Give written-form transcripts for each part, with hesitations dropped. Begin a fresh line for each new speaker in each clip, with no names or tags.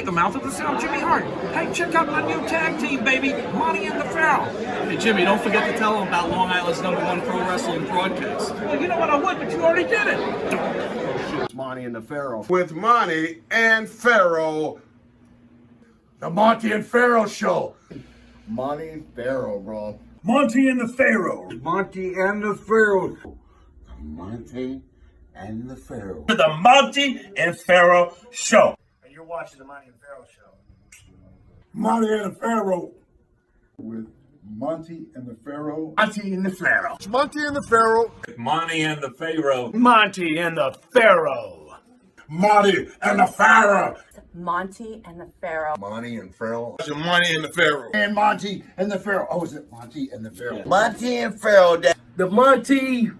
the mouth of the South, Jimmy Hart. Hey, check out my new tag team, baby, Monte and the Pharaoh.
Hey, Jimmy, don't forget to tell them about Long Island's #1 pro wrestling broadcast.
Well, you know what, I would, but you already did it.
It's Monte and the Pharaoh.
With Monte and Pharaoh.
The Monte and Pharaoh Show.
Monte and Pharaoh, bro.
Monte and the Pharaoh.
Monte and the Pharaoh. Monte and the Pharaoh.
The Monte and Pharaoh Show.
And you're watching the Monte and Pharaoh Show.
Monte and the Pharaoh.
With Monte and the Pharaoh.
Monte and the Pharaoh.
It's Monte and the Pharaoh.
Monte and the Pharaoh.
Monte and the Pharaoh.
Monte and the Pharaoh.
Monte and the Pharaoh.
Monte and Pharaoh.
It's Monte and the Pharaoh.
And Monte and the Pharaoh. Oh, is it Monte and the Pharaoh?
Monte and Pharaoh.
The Monte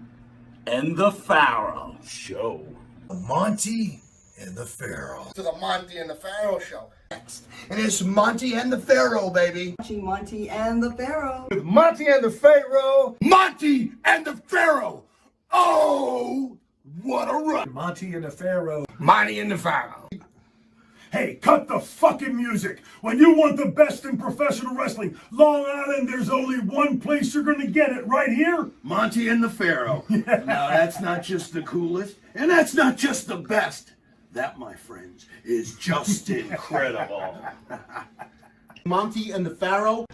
and the Pharaoh Show.
Monte and the Pharaoh.
To the Monte and the Pharaoh Show. And it's Monte and the Pharaoh, baby.
Watching Monte and the Pharaoh.
With Monte and the Pharaoh. Monte and the Pharaoh. Oh, what a run.
Monte and the Pharaoh.
Monte and the Pharaoh.
Hey, cut the fucking music. When you want the best in professional wrestling, Long Island, there's only one place you're going to get it, right here.
Monte and the Pharaoh. Now, that's not just the coolest, and that's not just the best. That, my friends, is just incredible.
Monte and the Pharaoh.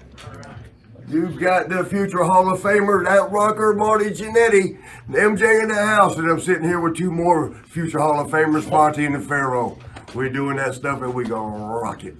You've got the future Hall of Famer, that rocker, Marty Jannetty, and MJ in the house, and I'm sitting here with two more future Hall of Famers, Monte and the Pharaoh. We're doing that stuff and we gonna rock it.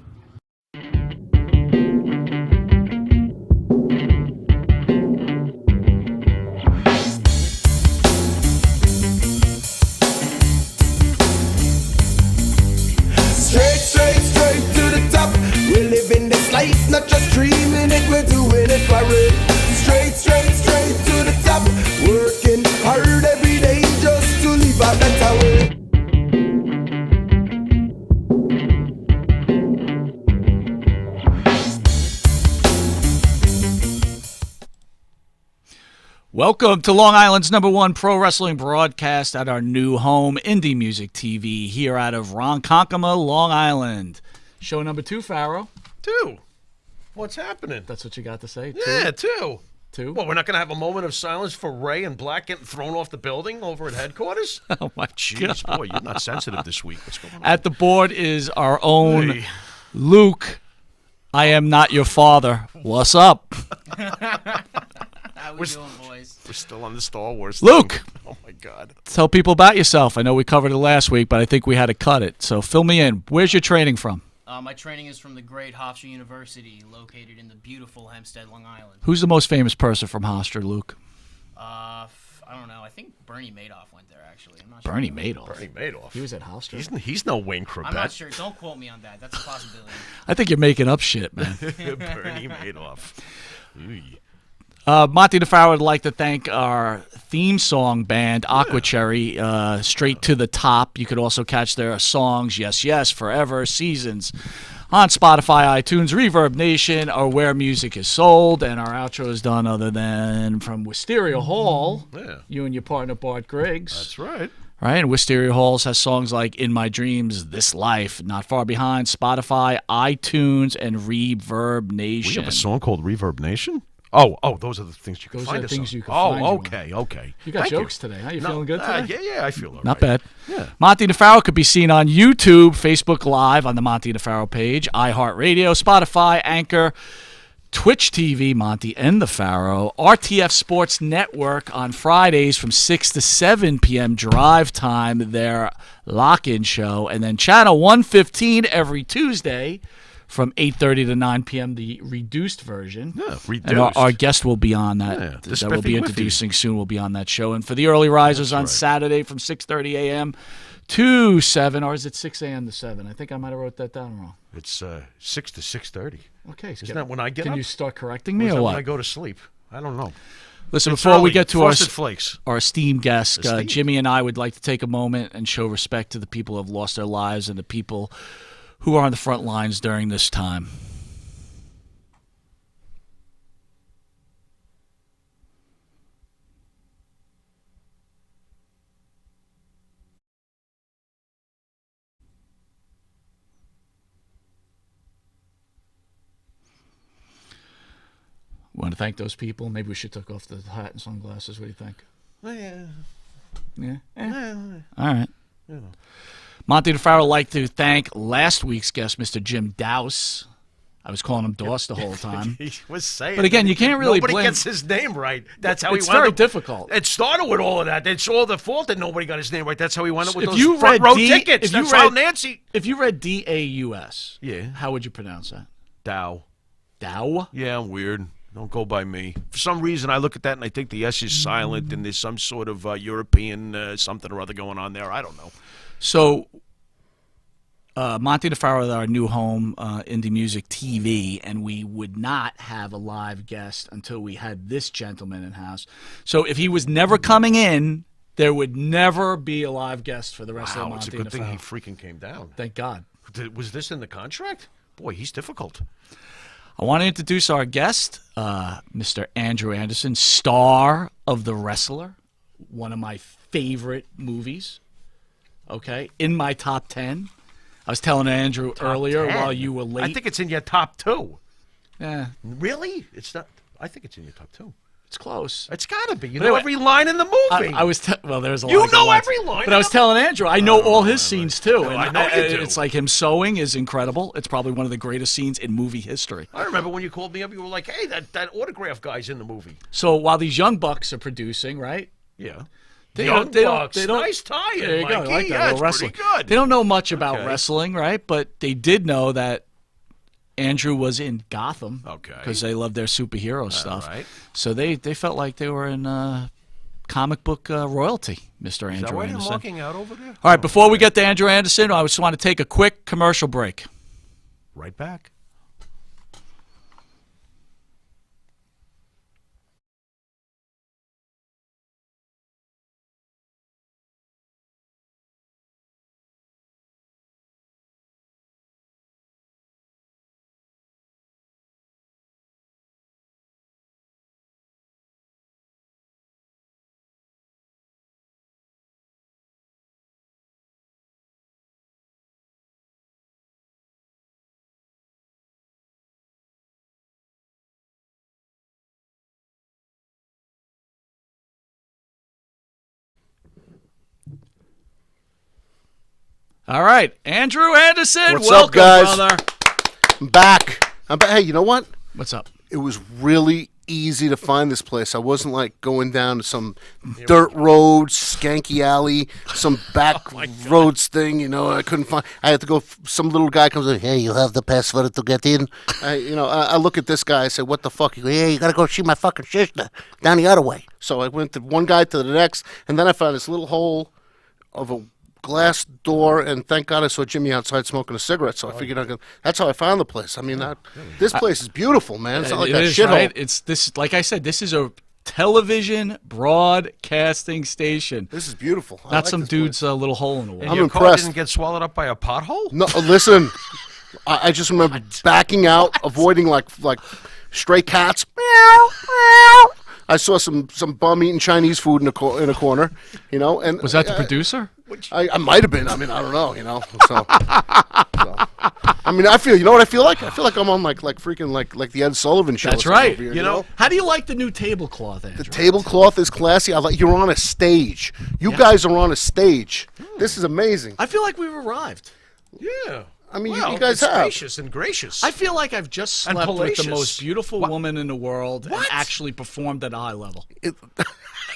Straight to the top. We're living this life, not just dreaming it, we're doing it for real. Straight to the top. Working hard every day just to live a better way.
Welcome to Long Island's #1 pro wrestling broadcast at our new home, Indie Music TV, here out of Ronkonkoma, Long Island. Show number 2, Pharaoh.
2. What's happening?
That's what you got to say?
Yeah, 2.
2?
Well, we're not going to have a moment of silence for Ray and Black getting thrown off the building over at headquarters?
Oh, my
Jeez,
God.
boy, you're not sensitive this week. What's going on?
At the board is our own
Hey.
Luke. I am not your father. What's up?
How we doing, boys?
We're still on the Star Wars
Luke!
thing. Oh, my God.
Tell people about yourself. I know we covered it last week, but I think we had to cut it. So fill me in. Where's your training from?
My training is from the great Hofstra University, located in the beautiful Hempstead, Long Island.
Who's the most famous person from Hofstra, Luke?
I don't know. I think Bernie Madoff went there, actually. I'm not sure.
Bernie Madoff.
Bernie Madoff.
He was at Hofstra.
He's no Wayne Corbett.
I'm not sure. Don't quote me on that. That's a possibility.
I think you're making up shit, man.
Bernie Madoff.
Monte the Pharaoh would like to thank our theme song band, Aqua Cherry, Straight to the Top. You could also catch their songs, Yes, Yes, Forever, Seasons, on Spotify, iTunes, Reverb Nation, or where music is sold. And our outro is done other than from Wisteria Hall, you and your partner, Bart Griggs.
That's right.
Right, and Wisteria Halls has songs like In My Dreams, This Life, Not Far Behind, Spotify, iTunes, and Reverb Nation.
We have a song called Reverb Nation? Oh, those are the things you can
Those
find
are the
us
things
on.
you can find
Okay.
You got
Thank
jokes today, huh? You feeling good today?
Yeah, I feel all
Not
right.
bad.
Yeah.
Monte the Pharaoh could be seen on YouTube, Facebook Live on the Monte the Pharaoh page, iHeartRadio, Spotify, Anchor, Twitch TV, Monte and the Pharaoh, RTF Sports Network on Fridays from 6 to 7 p.m. drive time, their lock-in show, and then Channel 115 every Tuesday from 8:30 to 9 p.m., the reduced version.
Yeah, reduced.
And our guest will be on that.
Yeah, the
that we'll be
Spiffy
introducing soon will be on that show. And for the early risers on Saturday from 6:30 a.m. to 7, or is it 6 a.m. to 7? I think I might have wrote that down wrong.
It's 6 to 6:30.
Okay. So
Isn't that when I get up?
Can you start correcting me
Or is
or
that
what?
when I go to sleep? I don't know.
Listen,
It's
before we
early.
get to
Frosted Flakes.
our esteemed guest,
Esteemed.
Jimmy and I would like to take a moment and show respect to the people who have lost their lives and the people who are on the front lines during this time. to thank those people? Maybe we should take off the hat and sunglasses. What do you think? Yeah. All right. Monte DeFaro would like to thank last week's guest, Mr. Jim Dowse. I was calling him Doss the whole time.
He was saying.
But again, you can't really
nobody
blame.
gets his name right. That's how
It's
he wound
very
up.
difficult.
It started with all of that. It's all the fault that nobody got his name right. That's how he wound up with
If
those
you
front
read
row
D-
tickets.
if you
That's
read-
how Nancy.
If you read D-A-U-S,
Yeah.
how would you pronounce that?
Dow.
Dow?
Yeah, I'm weird. Don't go by me. For some reason, I look at that and I think the S is silent and there's some sort of European something or other going on there. I don't know.
So, Monte DeFaro is our new home, Indie Music TV, and we would not have a live guest until we had this gentleman in house. So if he was never coming in, there would never be a live guest for the rest of
Wow,
Monte
it's a good thing he
DeFaro.
freaking came down.
Thank God.
Was this in the contract? Boy, he's difficult.
I want to introduce our guest, Mr. Andrew Anderson, star of The Wrestler, one of my favorite movies, okay, in my top 10. I was telling Andrew earlier
10?
while you were late.
I think it's in your top 2.
Yeah,
Really? It's not. I think it's in your top 2.
it's close.
It's got to be. You
But
know
anyway,
every line in the movie.
I was well. There's a lot.
You
of good
know
lines.
every line
But I was telling Andrew, I know all his scenes too.
No,
And
I know you do.
It's like him sewing is incredible. It's probably one of the greatest scenes in movie history.
I remember when you called me up, you were like, "Hey, that autograph guy's in the movie."
So while these young bucks are producing, right?
Yeah.
They
Young
don't,
Bucks. Nice tie-in,
There you go. I
Mikey.
like that
Yeah,
little
it's
wrestling.
pretty good.
They don't know much about
Okay.
wrestling, right? But they did know that Andrew was in Gotham.
Okay.
Because they love their superhero stuff.
right.
So they felt like they were in comic book royalty, Mr.
Is
Andrew
that why they're
Anderson.
walking out over there?
All right, before we get to Andrew Anderson, I just want to take a quick commercial break.
Right back.
All right, Andrew Anderson,
What's
welcome,
up, guys?
brother.
I'm back. Hey, you know what?
What's up?
It was really easy to find this place. I wasn't like going down to some dirt road, skanky alley, some back roads thing. You know, I couldn't find. I had to go. Some little guy comes in. Hey, you have the password to get in. I look at this guy. I say, "What the fuck?" He goes, "Hey, you gotta go see my fucking sister down the other way." So I went to one guy to the next, and then I found this little hole of a glass door, and thank God I saw Jimmy outside smoking a cigarette. So I figured that's how I found the place. I mean, this place is beautiful, man. It's not like that
is,
shithole.
right? It's this. Like I said, this is a television broadcasting station.
This is beautiful. I
Not
like
some
this
dude's little hole in the wall.
And
I'm
your car
impressed.
didn't get swallowed up by a pothole?
No, listen. I just remember backing out, avoiding like stray cats. Meow, meow. I saw some bum eating Chinese food in a corner, you know. And
Was that the producer?
I might have been. I mean, I don't know, you know. So, I mean, you know what I feel like? I feel like I'm on like freaking like the Ed Sullivan show.
That's
or something
right.
over here,
You know, how do you like the new tablecloth, Andrew?
the tablecloth is classy. You're on a stage. You guys are on a stage. This is amazing.
I feel like we've arrived.
Yeah.
I mean,
Well,
you guys
it's
have.
gracious and gracious.
I feel like I've just
And
slept with the
hellacious.
most beautiful
What?
woman in the world and
What?
actually performed at a high level.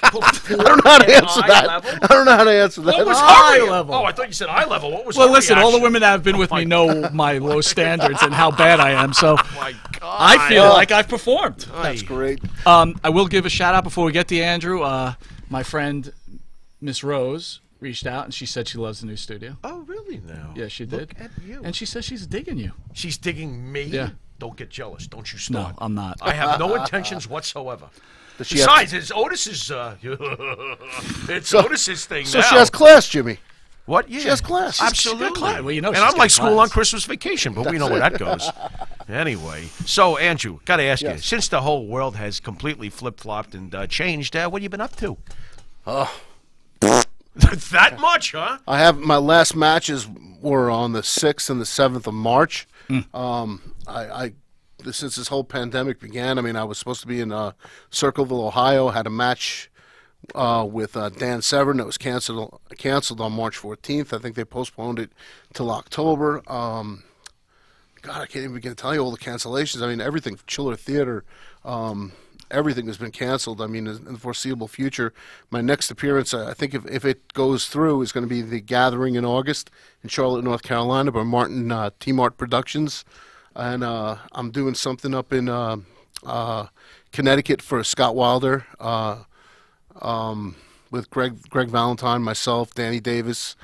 I don't know how to answer that. I don't know how to answer that.
What was
High
her
level.
Oh, I thought you said eye level. What was
Well,
her
listen, all the
reaction?
women that have been with me know my low standards and how bad I am. So
My God.
I feel like I've performed.
That's great.
I will give a shout out before we get to Andrew. My friend Miss Rose reached out and she said she loves the new studio.
Oh, really now?
Yeah, she did.
Look at you.
And she says she's digging you.
She's digging me?
Yeah.
Don't get jealous. Don't you
No,
start.
I'm not.
I have no intentions whatsoever.
Does she have-
Besides, it's Otis's. It's Otis's thing
So
now.
she has class, Jimmy.
What? Yeah.
She has class. She's got
Absolutely.
class. Well, you know
and
she's
I'm
got
like school
class.
on Christmas vacation, but we know where that goes. Anyway, so Andrew, got to ask you,
Yes.
since the whole world has completely flip-flopped and changed, what have you been up to?
Oh.
That much, huh?
I have my last matches were on the 6th and the 7th of March. I since this whole pandemic began. I mean, I was supposed to be in Circleville, Ohio. Had a match with Dan Severn that was canceled on March 14th. I think they postponed it till October. God, I can't even begin to tell you all the cancellations. I mean, everything, Chiller Theater, everything has been canceled. I mean, in the foreseeable future, my next appearance, I think if it goes through, is going to be the Gathering in August in Charlotte, North Carolina by Martin T-Mart Productions. And I'm doing something up in Connecticut for Scott Wilder with Greg Valentine, myself, Danny Davis,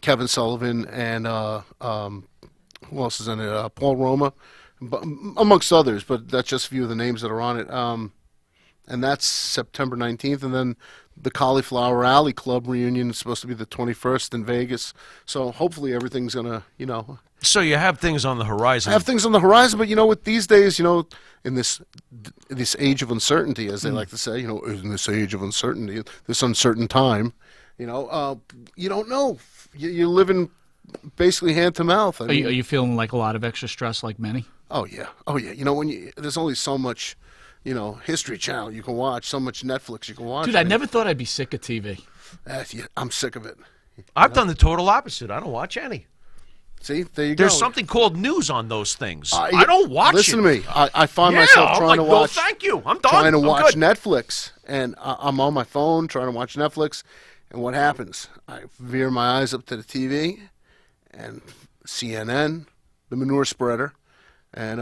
Kevin Sullivan, and who else is in it? Paul Roma, amongst others, but that's just a few of the names that are on it. And that's September 19th. And then the Cauliflower Alley Club reunion is supposed to be the 21st in Vegas. So hopefully everything's going to,
So you have things on the horizon.
I have things on the horizon, but with these days, in this age of uncertainty, as they like to say, in this age of uncertainty, this uncertain time, you don't know. You're living basically hand to mouth.
Are you feeling like a lot of extra stress, like many?
Oh yeah. When there's only so much, History Channel you can watch, so much Netflix you can watch.
Dude, I never thought I'd be sick of TV.
Yeah, I'm sick of it.
I've done the total opposite. I don't watch any.
See, there you go.
There's something called news on those things. I don't watch
Listen
it.
to me. I find myself trying to watch.
No, thank you. I'm done.
Trying to watch
good.
Netflix, and I'm on my phone trying to watch Netflix, and what happens? I veer my eyes up to the TV, and CNN, the manure spreader, and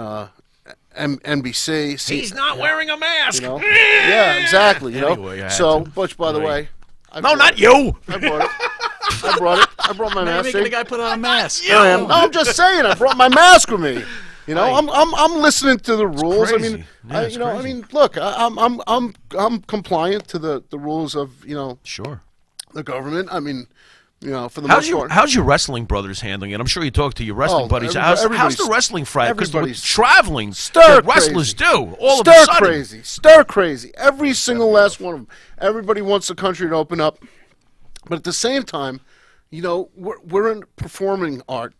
NBC.
He's not wearing a mask.
Yeah, exactly.
Anyway, I had
so,
to.
Butch, by the way.
No, not you.
I brought it. I brought my mask.
Making the guy put on a mask.
I am. No, I'm just saying. I brought my mask with me. I'm listening to the rules.
Crazy.
I mean,
Yeah,
look, I'm compliant to the rules of
Sure.
the government. I mean, for the most part.
How's your wrestling brothers handling it? I'm sure you talk to your wrestling buddies. How's the wrestling frat? Because
everybody's
traveling
stir
that wrestlers
crazy.
do all
Stir
of a sudden.
crazy, stir crazy. Every single last one of them. Everybody wants the country to open up, but at the same time, we're in performing art,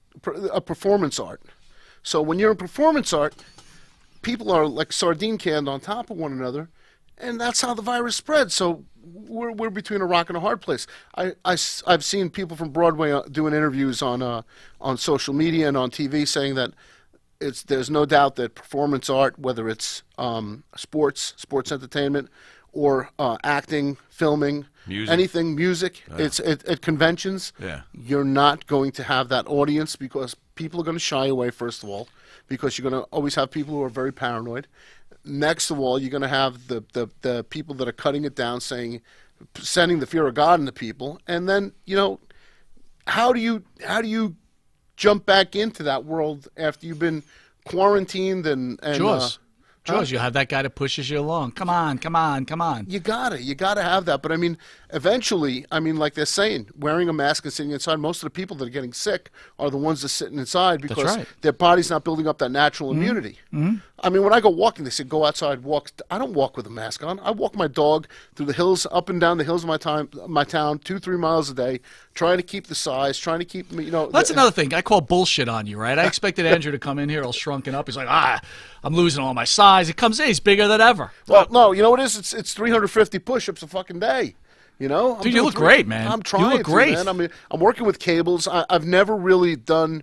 a performance art. So when you're in performance art, people are like sardine canned on top of one another, and that's how the virus spreads. So we're between a rock and a hard place. I've seen people from Broadway doing interviews on social media and on TV saying that there's no doubt that performance art, whether it's sports entertainment, or acting, filming, music, it's at conventions.
Yeah.
You're not going to have that audience because people are going to shy away, first of all, because you're going to always have people who are very paranoid. Next of all, you're going to have the people that are cutting it down, sending the fear of God into people, and then how do you jump back into that world after you've been quarantined and
Jaws, you have that guy that pushes you along. Come on.
You gotta have that. But I mean, eventually, like they're saying, wearing a mask and sitting inside, most of the people that are getting sick are the ones that are sitting inside because their body's not building up that natural immunity. Mm-hmm. I mean, when I go walking, they say go outside, walk. I don't walk with a mask on. I walk my dog through the hills, up and down the hills of my town, 2-3 miles a day, trying to keep the size, trying to keep me.
That's another thing. I call bullshit on you, right? I expected Andrew to come in here all shrunken up. He's like, I'm losing all my size. He comes in, he's bigger than ever.
Well, no, you know what it is? It's 350 push-ups a fucking day.
Dude, you look great, man.
I'm trying
You look great.
man. I mean, I'm working with cables. I've never really done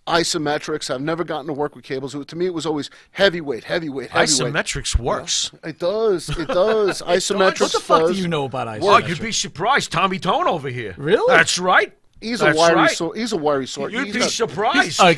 isometrics. I've never gotten to work with cables. To me, it was always heavyweight.
Isometrics works.
It does. Isometrics.
What the fuck do you know about isometrics?
Oh, you'd be surprised. Tommy Tone over here.
Really?
That's right.
He's a wiry sort.
You'd be surprised.
I'm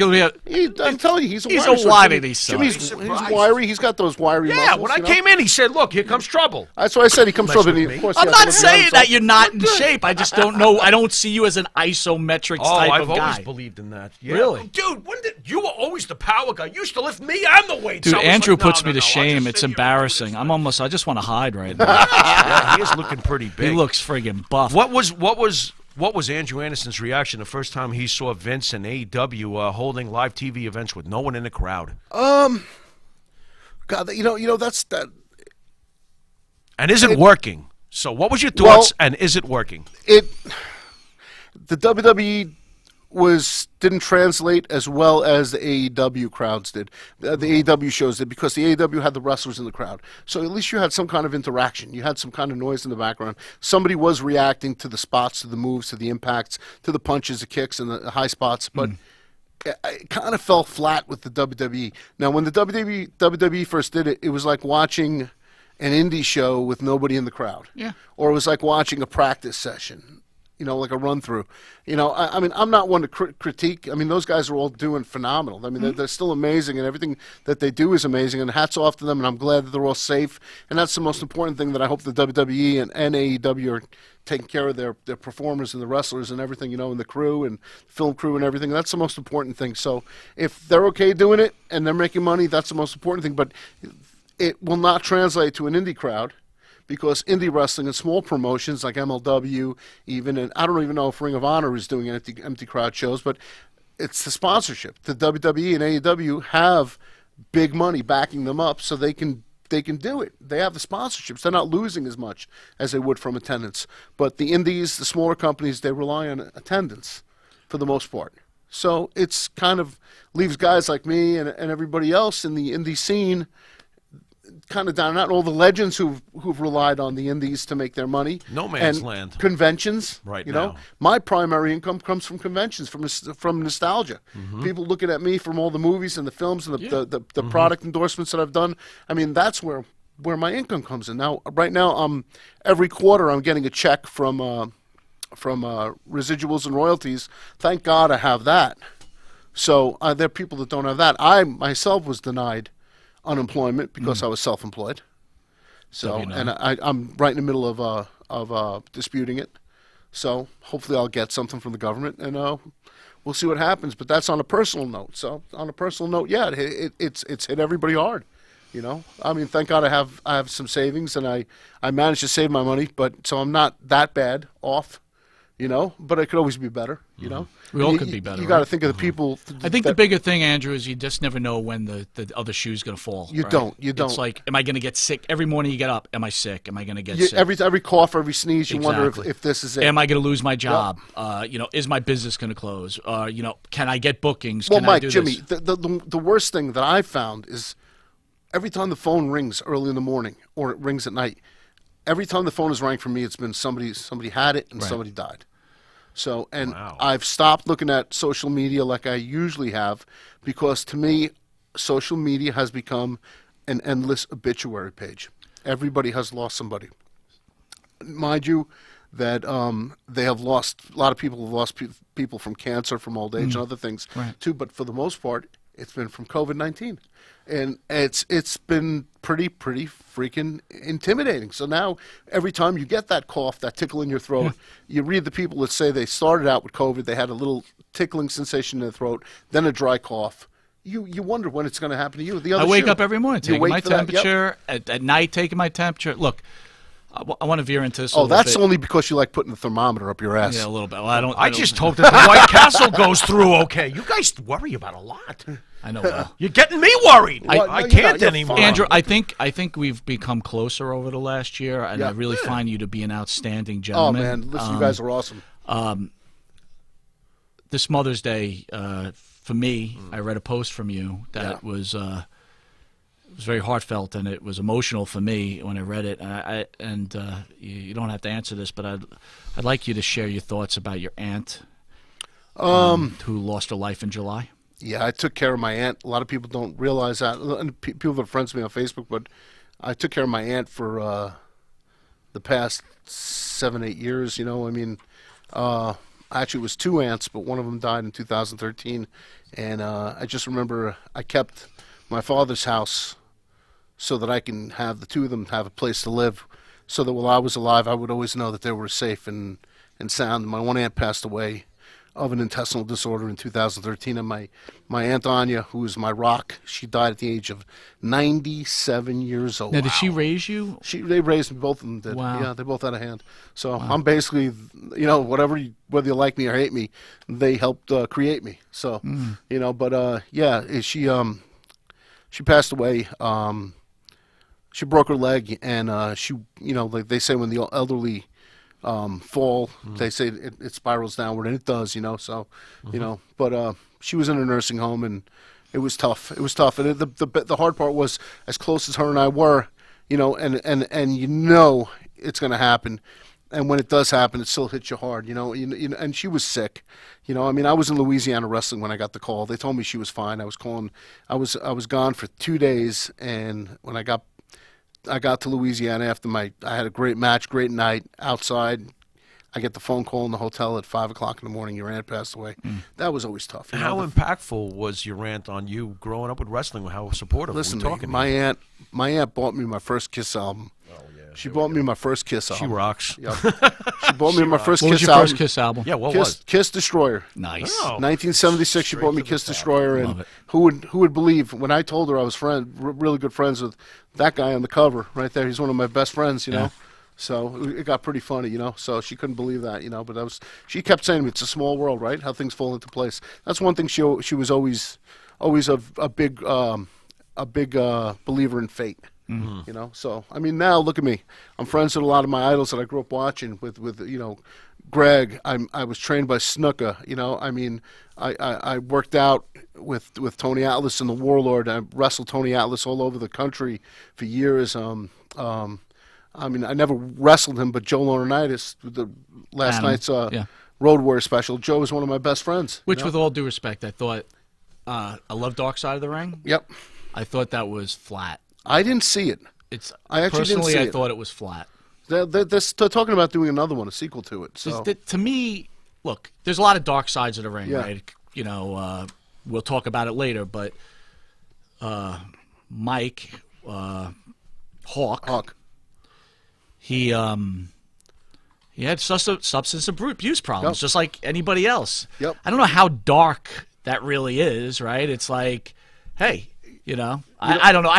telling you, he's a
wiry sort.
He's wiry. He's got those wiry muscles.
Yeah, when I came in, he said, look, here comes trouble.
That's why I said he comes trouble. Of course,
I'm not saying that you're not in shape. I just don't know. I don't see you as an isometrics type of guy.
I've always believed in that. Yeah.
Really?
Dude, you were always the power guy. You used to lift me and the weights.
Dude, Andrew puts me to shame. It's embarrassing. I just want to hide right now.
Yeah, he is looking pretty big.
He looks friggin' buff.
What was Andrew Anderson's reaction the first time he saw Vince and AEW holding live TV events with no one in the crowd?
God, that's that.
And is it working? So, what was your thoughts? And is it working?
The WWE didn't translate as well as the AEW crowds did. The AEW shows did, because the AEW had the wrestlers in the crowd. So at least you had some kind of interaction. You had some kind of noise in the background. Somebody was reacting to the spots, to the moves, to the impacts, to the punches, the kicks, and the high spots. But it kind of fell flat with the WWE. Now, when the WWE first did it, it was like watching an indie show with nobody in the crowd.
Yeah.
Or it was like watching a practice session. Like a run-through. I mean, I'm not one to critique. I mean, those guys are all doing phenomenal. I mean, they're still amazing, and everything that they do is amazing, and hats off to them, and I'm glad that they're all safe. And that's the most important thing that I hope the WWE and AEW are taking care of their performers and the wrestlers and everything, and the crew and film crew and everything. That's the most important thing. So if they're okay doing it and they're making money, that's the most important thing. But it will not translate to an indie crowd, because indie wrestling and small promotions like MLW even, and I don't even know if Ring of Honor is doing empty crowd shows, but it's the sponsorship. The WWE and AEW have big money backing them up, so they can do it. They have the sponsorships. They're not losing as much as they would from attendance. But the indies, the smaller companies, they rely on attendance for the most part. So it's kind of leaves guys like me and everybody else in the indie scene kind of down. Not all the legends who've relied on the indies to make their money.
No man's
and
land.
Conventions,
Right
you
now.
know. My primary income comes from conventions, from nostalgia. People looking at me from all the movies and the films and the product endorsements that I've done. I mean, that's where my income comes in. Now, right now, every quarter I'm getting a check from residuals and royalties. Thank God I have that. So there are people that don't have that. I myself was denied unemployment because I was self-employed. So, and I'm right in the middle of disputing it. So hopefully I'll get something from the government, and we'll see what happens. But that's on a personal note. So on a personal note, yeah, it's hit everybody hard. You know, I mean, thank God I have some savings, and I managed to save my money, but so I'm not that bad off. You know, but it could always be better. You know,
we all could be better.
You got to
right?
think of the people.
I think the bigger thing, Andrew, is you just never know when the other shoe's going to fall.
You
right?
don't.
It's like, am I going to get sick every morning? You get up. Am I sick? Am I going to get sick?
Every cough, every sneeze, you wonder if this is it.
Am I going to lose my job? You know, is my business going to close? You know, can I get bookings?
Well,
can
Mike,
I do
Jimmy,
this?
the worst thing that I've found is every time the phone rings early in the morning or it rings at night, every time the phone has rang for me, it's been somebody had it and somebody died. So, and I've stopped looking at social media like I usually have, because to me, social media has become an endless obituary page. Everybody has lost somebody. Mind you, that they have lost, a lot of people have lost people from cancer, from old age, and other things too, but for the most part, it's been from COVID-19. And it's been pretty freaking intimidating. So now every time you get that cough, that tickle in your throat, you read the people that say they started out with COVID, they had a little tickling sensation in their throat, then a dry cough. You wonder when it's going to happen to you. I
wake up every morning taking my temperature, at night taking my temperature. Look, I want to veer into this a little
that's
bit.
only because you like putting the thermometer up your ass.
Yeah, a little bit. Well,
I just hope that the White Castle goes through okay. You guys worry about a lot.
I know. Well.
You're getting me worried. I can't anymore.
Andrew, I think we've become closer over the last year, and I really find you to be an outstanding gentleman.
Oh, man. Listen, you guys are awesome.
This Mother's Day, for me, I read a post from you that was very heartfelt, and it was emotional for me when I read it. And you don't have to answer this, but I'd like you to share your thoughts about your aunt who lost her life in July.
Yeah, I took care of my aunt. A lot of people don't realize that. And people that are friends with me on Facebook, but I took care of my aunt for the past 7-8 years. You know, I mean, actually it was 2 aunts, but one of them died in 2013. And I just remember I kept my father's house so that I can have the 2 of them have a place to live, so that while I was alive, I would always know that they were safe and sound. My one aunt passed away of an intestinal disorder in 2013, and my Aunt Anya, who was my rock, she died at the age of 97 years old.
Now, did she raise you?
They raised me, both of them did.
Wow.
Yeah, they both had a hand. So I'm basically, you know, whether you like me or hate me, they helped create me. So, you know, but yeah, she passed away. She broke her leg, and she, you know, like they say, when the elderly fall. They say it spirals downward, and it does, So, but she was in a nursing home, and it was tough. It was tough, and the hard part was, as close as her and I were, and it's going to happen. And when it does happen, it still hits you hard, and she was sick. I mean, I was in Louisiana wrestling when I got the call. They told me she was fine. I was gone for 2 days, and when I got to Louisiana after I had a great match, great night outside. I get the phone call in the hotel at 5 o'clock in the morning. Your aunt passed away. That was always tough.
How impactful was your aunt on you growing up with wrestling? How supportive?
Listen,
were we talking?
my aunt bought me my first Kiss album. Oh yeah. She bought me my first Kiss album.
She rocks.
Yep. She bought me my first
What was
Kiss
your
album.
first Kiss album?
Yeah, what was?
Kiss Destroyer.
Nice.
Oh.
1976. She bought me Kiss Destroyer, and who would believe when I told her I was really good friends with that guy on the cover right there? He's one of my best friends,
Yeah.
So it got pretty funny, So she couldn't believe that, But she kept saying to me, it's a small world, right? How things fall into place. That's one thing she was always a big believer in fate. So I mean, now look at me. I'm friends with a lot of my idols that I grew up watching with Greg. I was trained by Snuka. I mean, I worked out with Tony Atlas and the Warlord. I wrestled Tony Atlas all over the country for years. I mean, I never wrestled him, but Joe Laurinaitis, the last night's Road Warrior special, Joe is one of my best friends.
Which, with all due respect, I thought I love Dark Side of the Ring.
Yep.
I thought that was flat.
I didn't see it. I actually didn't see it.
I thought it was flat.
They're talking about doing another one, a sequel to it. So
to me, look, there's a lot of dark sides of the ring,
Yeah.
right? We'll talk about it later, but Mike Hawk. He had substance abuse problems, just like anybody else.
Yep.
I don't know how dark that really is, right? It's like, hey, I don't know.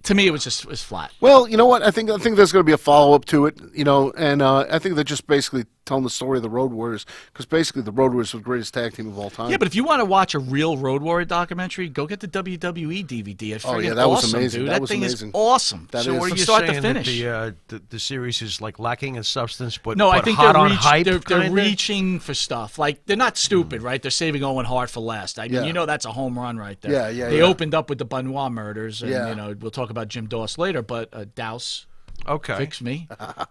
To me, it was flat.
Well, you know what? I think there's going to be a follow up to it, and I think they're just basically telling the story of the Road Warriors, because basically the Road Warriors were the greatest tag team of all time.
Yeah, but if you want to watch a real Road Warrior documentary, go get the WWE DVD. It's
Oh yeah,
friggin'
that was
awesome,
amazing.
Dude.
That was
thing
amazing.
is awesome.
That
So
is.
are
From
you
start to
saying
finish.
that the series is like lacking in substance, but
No, I
but
think
hot
they're
on hype?
they're
kinda?
reaching for stuff. Like, they're not stupid, right? They're saving Owen Hart for last. I mean,
Yeah.
that's a home run right there.
Yeah.
They opened up with the Benoit murders, and
Yeah.
we'll talk about Jim Doss later. But Douse,
Okay.
fix me,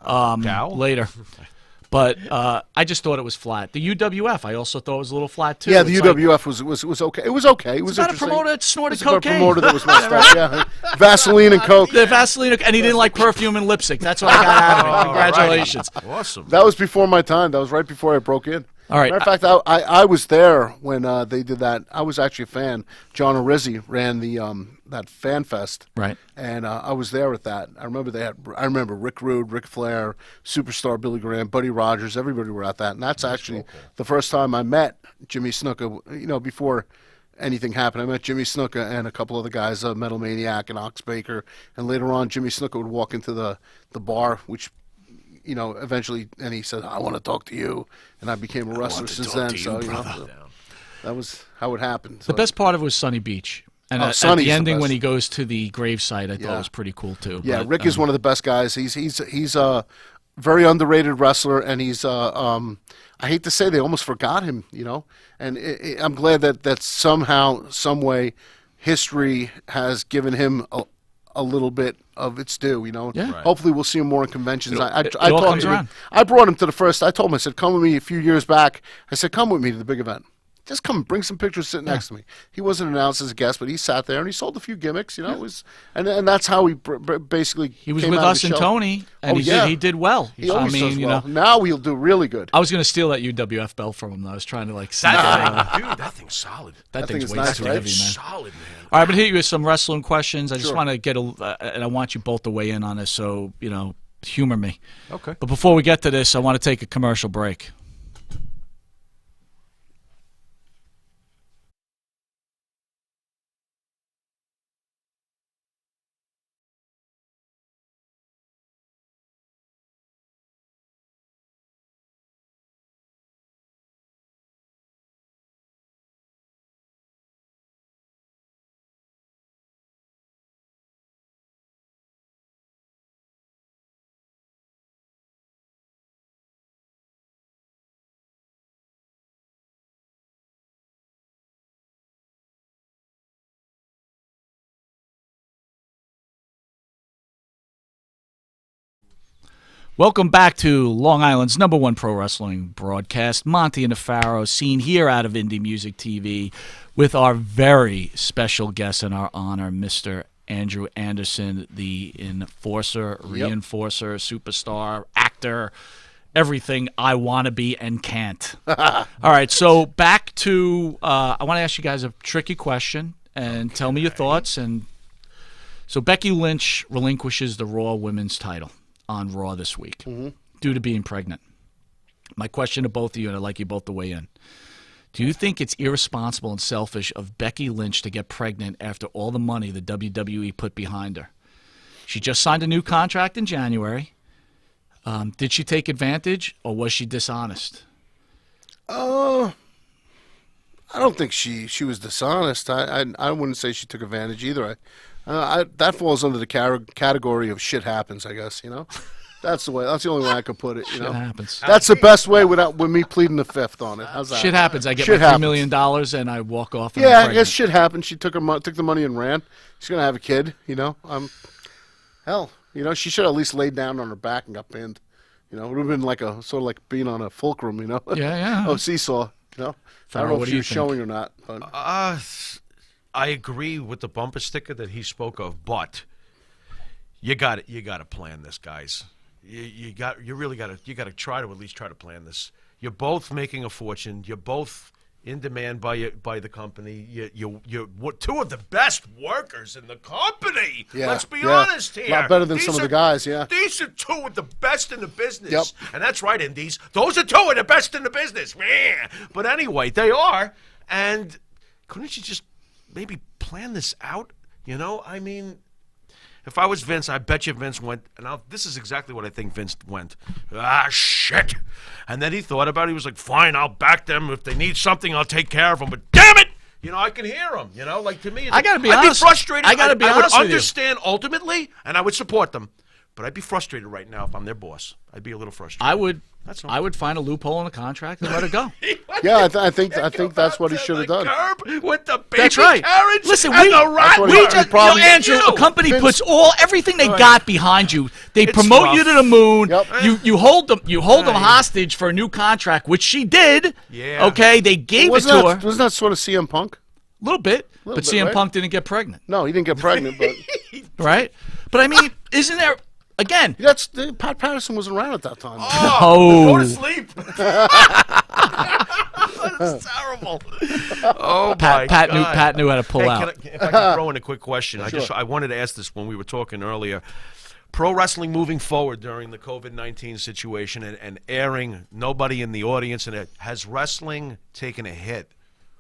Dow?
later. But I just thought it was flat. The UWF, I also thought was a little flat too.
Yeah, the
It's like,
UWF was okay. It was okay. It was
about a
interesting.
promoter that snorted
It was about a
cocaine.
promoter that was messed up. Yeah, Vaseline and coke.
The Vaseline, and he didn't like perfume and lipstick. That's what I got out of it. Congratulations.
Awesome.
That was before my time. That was right before I broke in.
All right.
Matter of fact, I was there when they did that. I was actually a fan. John Arizzi ran the that fan fest,
Right.
and I was there at that. I remember Rick Rude, Ric Flair, Superstar Billy Graham, Buddy Rogers. Everybody were at that, and that's actually the first time I met Jimmy Snuka. Before anything happened, I met Jimmy Snuka and a couple other guys, Metal Maniac and Ox Baker, and later on, Jimmy Snuka would walk into the bar, which. Eventually, and he said, "I want to talk to you," and I became a wrestler since then. So, that was how it happened. So.
The best part of it was Sunny Beach. And at
Sonny's
the
the
ending when
best.
he goes to the gravesite, I thought was pretty cool too.
Yeah,
But,
Rick is one of the best guys. He's a very underrated wrestler, and he's I hate to say they almost forgot him, and I'm glad that somehow, some way, history has given him a little bit of its due,
Yeah.
Right.
Hopefully we'll see him more in conventions. I
all
told
comes
him,
around.
I brought him to the first. I told him, I said, come with me a few years back. I said, come with me to the big event. Just come, bring some pictures, sit next to me. He wasn't announced as a guest, but he sat there and he sold a few gimmicks. It was, and that's how he basically.
He was
came
with
out of
us
the
and
show.
Tony, and he did well.
He always does well. Now he'll do really good.
I was going to steal that UWF belt from him. I was trying to
That thing, dude, that thing's solid.
That
thing
thing's
is
way
nice,
too
right?
heavy, man.
Solid, man.
All right, I'm going to hit you with some wrestling questions. I just
Sure.
want to get and I want you both to weigh in on this, so, humor me.
Okay.
But before we get to this, I want to take a commercial break. Welcome back to Long Island's #1 pro wrestling broadcast, Monte and the Pharaoh, seen here out of Indie Music TV with our very special guest in our honor, Mr. Andrew Anderson, the enforcer, reinforcer, superstar, actor, everything I want to be and can't. All right, so back to, I want to ask you guys a tricky question and tell me your thoughts. And so Becky Lynch relinquishes the Raw Women's title on Raw this week due to being pregnant. My question to both of you, and I'd like you both to weigh in. Do you think it's irresponsible and selfish of Becky Lynch to get pregnant after all the money the WWE put behind her? She just signed a new contract in January. Did she take advantage, or was she dishonest?
I don't think she was dishonest. I wouldn't say she took advantage either. That falls under the category of shit happens, I guess, you know? That's the way. That's the only way I could put it. You know,
shit happens.
That's the best way with me pleading the fifth on it. How's that?
Shit happens. I get my $3 million and I walk off. And
yeah, I guess shit happened. She took the money and ran. She's gonna have a kid. You know, hell, you know, she should have at least laid down on her back and got pinned. You know, it would have been like a sort of like being on a fulcrum. You know,
yeah.
Oh, seesaw. You know,
Pharaoh,
I don't know
what
if
do
she
you
was
think?
showing or not. But
I agree with the bumper sticker that he spoke of, but you got to plan this, guys. You really got to try to at least try to plan this. You're both making a fortune. You're both in demand by the company. You're two of the best workers in the company.
Yeah,
Let's be honest here.
A lot better than some of the guys. Yeah,
these are two of the best in the business.
Yep.
And that's right, Indies. Those are two of the best in the business. But anyway, they are. And couldn't you just maybe plan this out? You know, I mean, if I was Vince, I bet you Vince went, and this is exactly what I think Vince went. Shit. And then he thought about it. He was like, fine, I'll back them. If they need something, I'll take care of them. But damn it! You know, I can hear him. You know, like to me,
I gotta be
I'd
honest.
be frustrated.
I gotta be honest
I
with
would
you.
understand ultimately, and I would support them. But I'd be frustrated right now if I'm their boss. I'd be a little frustrated.
I would.
That's all.
I would find a loophole in the contract and let it go.
yeah. I think that's what he should have done.
Curb with the baby
That's right.
carriage.
Listen,
and
we
the rat
what he-
we
worm.
just,
probably-
Andrew, a company puts everything they got behind you. They
It's
promote
rough.
you to the moon.
Yep.
You hold them hostage for a new contract, which she did.
Yeah.
Okay, they gave it
Wasn't
to her
that that sort of CM Punk?
a little bit, but
bit,
CM
right?
Punk didn't get pregnant,
No, he didn't get pregnant, but
right? But I mean, isn't there again?
Pat Patterson wasn't around at that time.
Go to sleep. That's terrible. Oh my
Pat
God.
knew how to pull out.
If I can throw in a quick question, I wanted to ask this when we were talking earlier. Pro wrestling moving forward during the COVID-19 situation and airing nobody in the audience, and has wrestling taken a hit?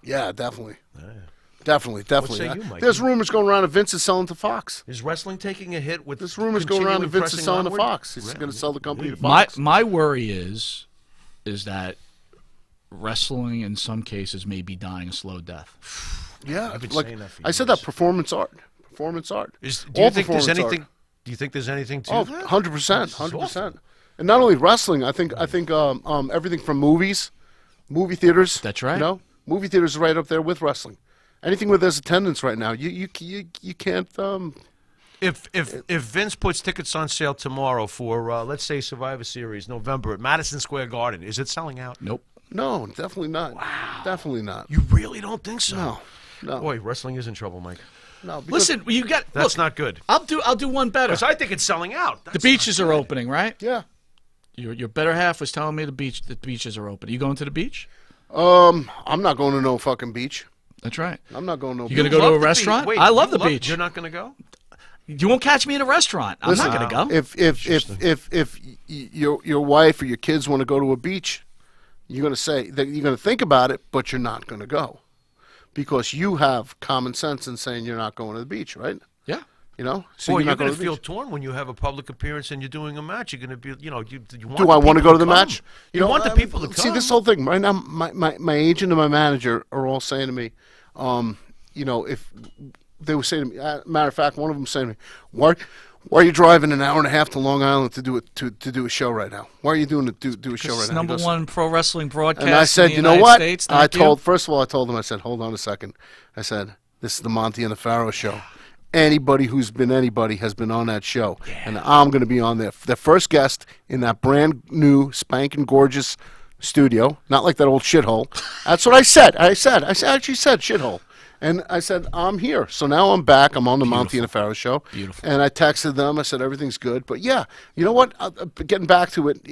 Yeah, definitely. Definitely.
say you, Mikey?
There's rumors going around that Vince is selling to Fox.
Is wrestling taking a hit with?
There's rumors going around that Vince is selling to
onward?
Fox. He's going to sell the company to
My
Fox.
my worry is that wrestling in some cases may be dying a slow death.
Yeah,
I've been
like
saying that for
I said,
years.
that performent art.
Do
All
you think there's
performance
anything?
art.
Do you think there's anything to
Oh,
that?
100%, 100%. And not only wrestling, I think everything from movies, movie theaters.
That's right.
You know, movie theaters are right up there with wrestling. Anything where there's attendance right now, you can't.
If Vince puts tickets on sale tomorrow for let's say Survivor Series November at Madison Square Garden, is it selling out?
Nope.
No, definitely not. Wow. Definitely not.
You really don't think so?
No.
Boy, wrestling is in trouble, Mike.
No. Because,
Listen, you got.
That's
look,
not good.
I'll do one better.
Because I think it's selling out.
The beaches are opening, right?
yeah.
Your better half was telling me the beaches are open. Are you going to the beach?
I'm not going to no fucking beach.
That's right.
I'm not going to no
You
beach.
gonna go to
Love
a
the
restaurant?
beach. Wait,
I love
you
the beach.
You're not going to go?
You won't catch me in a restaurant. I'm
Listen,
not gonna go.
If your wife or your kids want to go to a beach, you're gonna say that you're gonna think about it, but you're not gonna go because you have common sense in saying you're not going to the beach, right?
Yeah.
You know, so
Boy,
you're
you're
not
going
going
to
the
feel
beach.
torn when you have a public appearance and you're doing a match. You're going to be, you want
Do
the
I want to
people
go to the
come.
match?
You want the people to come.
See, this whole thing right now, my agent and my manager are all saying to me, if they were saying to me, matter of fact, one of them saying to me, why are you driving an hour and a half to Long Island to do a show right now? Why are you doing do a show right
It's
now? He goes,
#1 pro wrestling broadcast.
and I said,
in the
you know
United
what?
States.
I
Thank you.
first of all, I told him, I said, hold on a second. I said, this is the Monte and the Pharaoh show. anybody who's been anybody has been on that show, and I'm going to be on there. The first guest in that brand new, spanking gorgeous studio, not like that old shithole. That's what I said. I actually said shithole. And I said, I'm here. So now I'm back. I'm on the Monte and the Pharaoh show.
Beautiful.
And I texted them. I said, everything's good. But yeah, you know what? Getting back to it,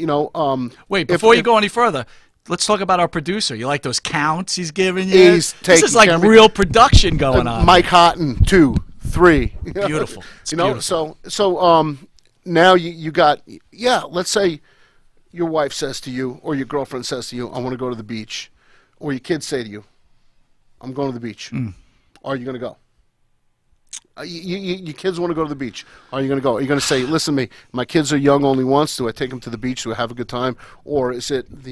Wait, before you go any further, let's talk about our producer. You like those counts he's giving you?
He's
this is like
taking
real production going on.
Mike Houghton, 2, 3.
Beautiful. It's
beautiful.
beautiful.
So now you got, let's say your wife says to you, or your girlfriend says to you, I want to go to the beach. Or your kids say to you, I'm going to the beach. Are you going to go? Your kids want to go to the beach. Are you going to go? Are you going to say, listen to me, my kids are young only once. Do I take them to the beach? Do I have a good time? Or is it, do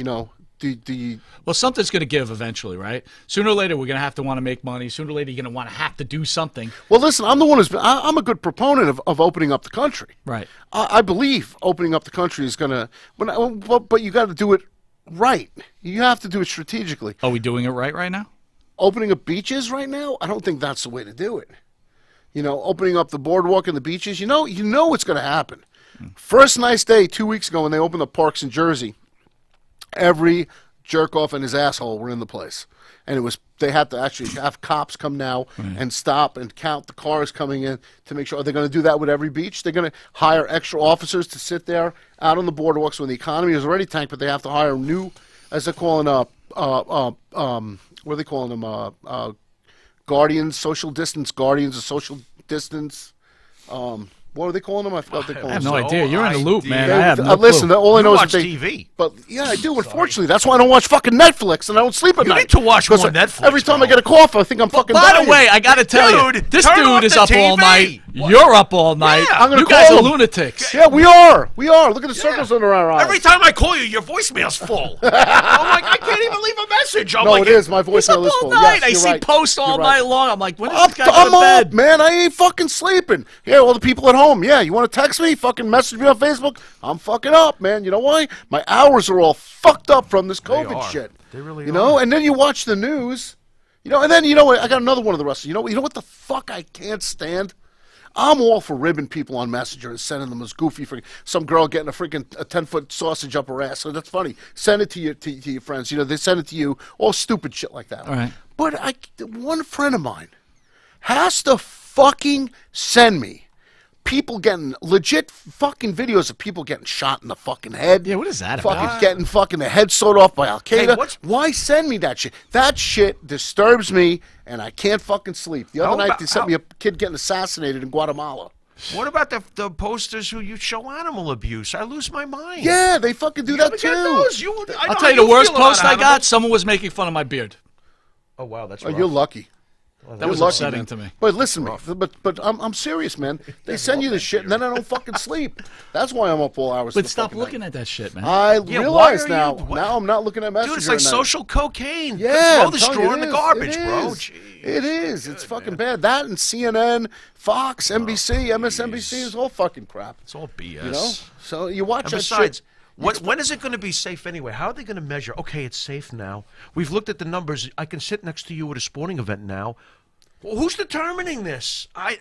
you...
Well, something's going to give eventually, right? Sooner or later, we're going to have to want to make money. Sooner or later, you're going to have to do something.
Well, listen, I'm the one I'm a good proponent of opening up the country.
Right.
I believe opening up the country is going to... But you got to do it right. You have to do it strategically.
Are we doing it right now?
Opening up beaches right now, I don't think that's the way to do it. Opening up the boardwalk and the beaches, you know what's going to happen. First nice day 2 weeks ago when they opened the parks in Jersey, every jerk off and his asshole were in the place. And they had to actually have cops come now and stop and count the cars coming in to make sure. Are they going to do that with every beach? They're going to hire extra officers to sit there out on the boardwalks when the economy is already tanked, but they have to hire new, as they're calling what are they calling them? Guardians, social distance guardians of social distance. What are they calling them? I forgot what they call them.
I have no idea. You're in the loop, man.
They,
I have no
listen,
clue.
all I know
You
is
watch
that
TV.
But yeah, I do. Unfortunately, that's why I don't watch fucking Netflix and I don't sleep at night.
You need to watch more Netflix.
Every time
bro.
I get a cough, I think I'm fucking
By
dying.
the way, I got to tell you,
Dude,
this
turn
dude
off
is
the
up all
TV.
night.
What?
You're up all night.
Yeah.
I'm gonna
You
call
guys are
him.
lunatics.
Yeah, we are. Look at the circles under our eyes.
Every time I call you, your voicemail's full. I'm like, I can't even leave a message. I'm
No,
like,
it is. My
He's up
voicemail is
all
full.
night.
Yes,
I
you're
see
right.
posts all
You're right.
night long. I'm like, when is this guy
I'm
go to
up,
bed?
man. I ain't fucking sleeping. Yeah, all the people at home. Yeah, you want to text me? Fucking message me on Facebook. I'm fucking up, man. You know why? My hours are all fucked up from this COVID
are.
shit.
They really
are.
are.
And then you watch the news. And then I got another one of the wrestlers. You know what the fuck I can't stand? I'm all for ribbing people on Messenger and sending them as goofy some girl getting a 10-foot sausage up her ass. So that's funny. Send it to your friends. They send it to you. All stupid shit like that.
All right.
But one friend of mine has to fucking send me people getting legit fucking videos of people getting shot in the fucking head.
Yeah, what is that
fucking
about?
Getting fucking the head sawed off by Al Qaeda.
Hey,
Why send me that shit? That shit disturbs me, and I can't fucking sleep. The other night they sent me a kid getting assassinated in Guatemala.
What about the posters who you show animal abuse? I lose my mind.
Yeah, they fucking do that
Get
too.
those.
I'll tell you the worst post I got. Someone was making fun of my beard.
Oh wow, that's
Oh,
rough.
you're lucky.
That was
lucky,
upsetting
man.
to me.
But listen, but I'm serious, man. They send you this shit, and then I don't fucking sleep. That's why I'm up all hours.
But
of the
stop
fucking
looking
night.
at that shit, man.
I
Yeah,
realize
why are
now.
you-
Now I'm not looking at Messenger.
Dude, it's like
at night.
social cocaine.
Yeah,
Throw
I'm
the
telling
straw
you,
in
it
the
is.
garbage,
It
bro.
is.
Jeez.
It is. It's fucking bad. That and CNN, Fox, NBC, MSNBC is all fucking crap.
It's all BS.
You know. So you watch
And
that
besides,
shit.
when is it going to be safe anyway? How are they going to measure? Okay, it's safe now. We've looked at the numbers. I can sit next to you at a sporting event now. Well, who's determining this? I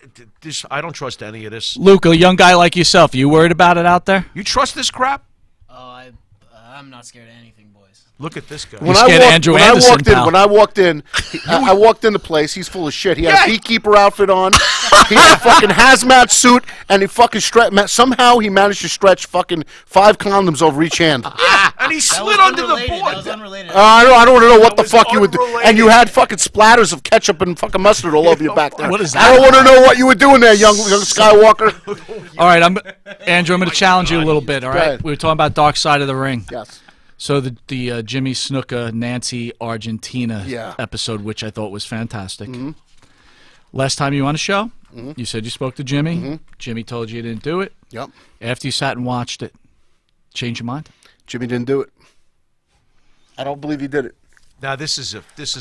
don't trust any of this.
Luke, a young guy like yourself, you worried about it out there?
You trust this crap?
Oh, I'm not scared of anything, boys.
Look at this guy.
You scared Andrew Anderson, pal.
When I walked in, I walked in the place. He's full of shit. He had a beekeeper outfit on. He had a fucking hazmat suit, and he fucking somehow he managed to stretch fucking 5 condoms over each hand.
And he slid under the board.
That was unrelated.
I don't want to know what the
was
fuck you would do.
unrelated.
And you had fucking splatters of ketchup and fucking mustard all over your back there.
What is
I don't
that?
want to know what you were doing there, young Skywalker.
All right, Andrew, I'm going to challenge you a little bit, all
Go
right?
ahead.
We were talking about Dark Side of the Ring.
Yes.
So the Jimmy Snuka, Nancy Argentina
Yeah.
episode, which I thought was fantastic. Last time you were on a show, you said you spoke to Jimmy. Jimmy told you didn't do it.
Yep.
After you sat and watched it, change your mind?
Jimmy didn't do it. I don't believe he did it.
Now this is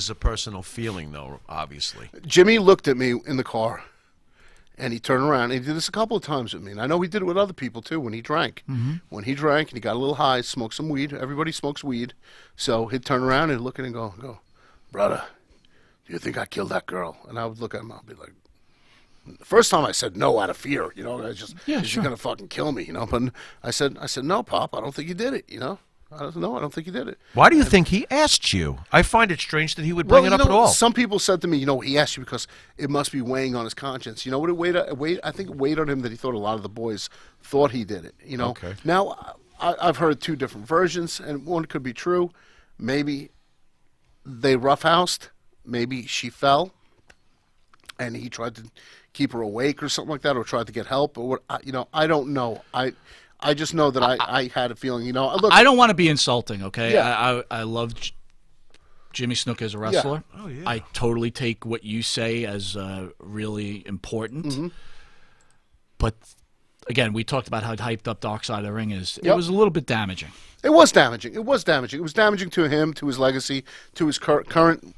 a personal feeling, though. Obviously,
Jimmy looked at me in the car, and he turned around. And he did this a couple of times with me, and I know he did it with other people too. When he drank, when he drank, and he got a little high, smoked some weed. Everybody smokes weed, so he'd turn around and look at it and go, brother, do you think I killed that girl? And I would look at him. I'd be like, First time I said no out of fear, you know. I just,
Yeah,
is
sure.
he gonna fucking kill me, you know? But I said, no, Pop, I don't think you did it, you know. I don't think you did it.
Why do you think he asked you? I find it strange that he would bring it up at all.
Some people said to me, you know, he asked you because it must be weighing on his conscience. You know what it weighed? I think it weighed on him that he thought a lot of the boys thought he did it. You know.
Okay.
Now, I've heard two different versions, and one could be true. Maybe they roughhoused. Maybe she fell, and he tried to keep her awake or something like that, or tried to get help. Or what? You know, I don't know. I just know that I had a feeling, you know. Look,
I don't want to be insulting, okay?
Yeah.
I love Jimmy Snuka as a wrestler.
Oh, yeah.
I totally take what you say as really important.
Mm-hmm.
But, again, we talked about how hyped up Dark Side of the Ring is. It
Yep.
was a little bit damaging.
It was damaging. It was damaging. It was damaging to him, to his legacy, to his current,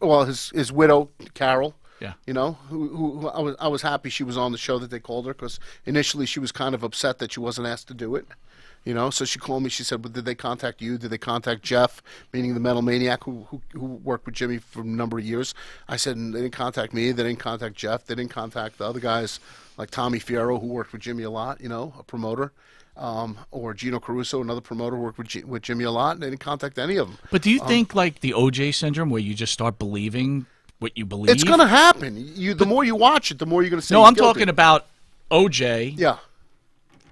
well, his widow, Carol.
Yeah.
You know, who I was happy she was on the show that they called her, because initially she was kind of upset that she wasn't asked to do it. You know, so she called me. She said, well, did they contact you? Did they contact Jeff, meaning the Metal Maniac, who worked with Jimmy for a number of years? I said, they didn't contact me. They didn't contact Jeff. They didn't contact the other guys like Tommy Pharaoh, who worked with Jimmy a lot, you know, a promoter. Or Gino Caruso, another promoter, worked with Jimmy a lot, and they didn't contact any of them.
But do you think, like, the OJ syndrome, where you just start believing what you believe?
It's going to happen. The more you watch it, the more you're going to say
No,
he's
I'm
guilty.
talking about OJ
Yeah.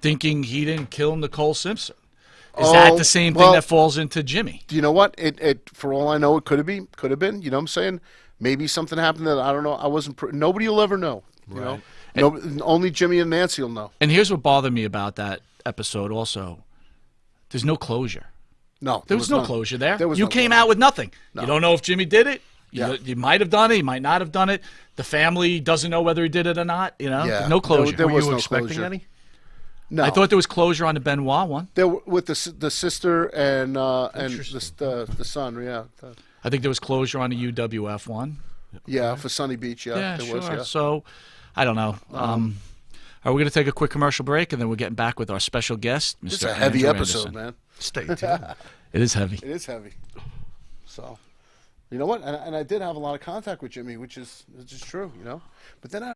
thinking he didn't kill Nicole Simpson. Is that the same thing that falls into Jimmy?
Do you know what? It for all I know, it could have been. You know what I'm saying? Maybe something happened that I don't know. I wasn't. Nobody will ever know. You know, only Jimmy and Nancy will know.
And here's what bothered me about that episode also. There's no closure.
No,
There was no closure there.
There was
You
no
came
closure.
out with nothing.
No.
You don't know if Jimmy did it.
Yeah.
You might have done it. You might not have done it. The family doesn't know whether he did it or not. You know,
Yeah.
no closure.
There
Were
was
you
no
expecting
closure.
any?
No,
I thought there was closure on the Benoit one.
there were, with the sister and the son. Yeah,
I think there was closure on the UWF one.
yeah, for Sunny Beach. Yeah,
Yeah,
there
sure.
was. Yeah.
So, I don't know. Are we going to take a quick commercial break, and then we're getting back with our special guest, Mr.
It's a heavy
Andrew
episode,
Anderson.
man.
Stay tuned.
It is heavy.
It is heavy. So, you know what? And I did have a lot of contact with Jimmy, which is true, you know. But then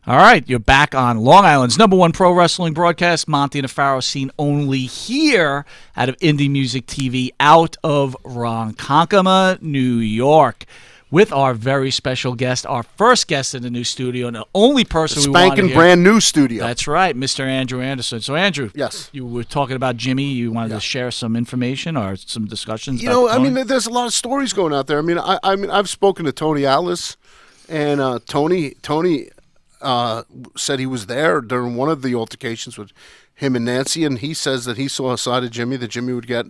All right, you're back on Long Island's #1 pro wrestling broadcast, Monte and the Pharaoh, seen only here out of Indie Music TV, out of Ronkonkoma, New York, with our very special guest, our first guest in the new studio, and the only person we wanted
spanking
here.
brand new studio.
That's right, Mr. Andrew Anderson. So, Andrew,
Yes.
you were talking about Jimmy. You wanted to share some information or some discussions.
You
about
know,
the
I mean,
tournament?
there's a lot of stories going out there. I mean, I mean, I've spoken to Tony Atlas, and Tony said he was there during one of the altercations with him and Nancy, and he says that he saw a side of Jimmy that Jimmy would get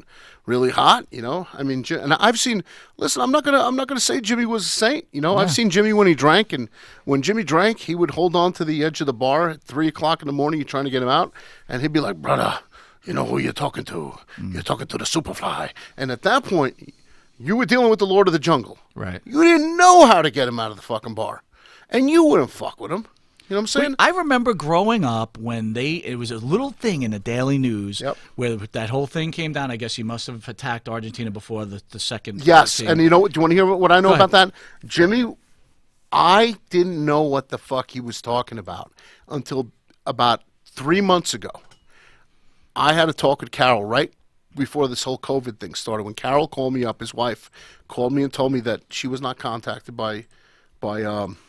really hot. You know, I mean, and I've seen. Listen, I'm not gonna say Jimmy was a saint. You know, I've seen Jimmy when he drank, and when Jimmy drank, he would hold on to the edge of the bar at 3:00 in the morning. You're trying to get him out, and he'd be like, "Brother, you know who you're talking to? You're talking to the Superfly." And at that point, you were dealing with the Lord of the Jungle.
Right.
You didn't know how to get him out of the fucking bar, and you wouldn't fuck with him. You know what I'm saying?
I remember growing up when it was a little thing in the Daily News where that whole thing came down. I guess he must have attacked Argentina before the second.
Yes,
team.
and you know what? Do you want to hear what I know
Go
about that? Jimmy, I didn't know what the fuck he was talking about until about 3 months ago. I had a talk with Carol right before this whole COVID thing started. When Carol called me up, his wife called me and told me that she was not contacted by Viceland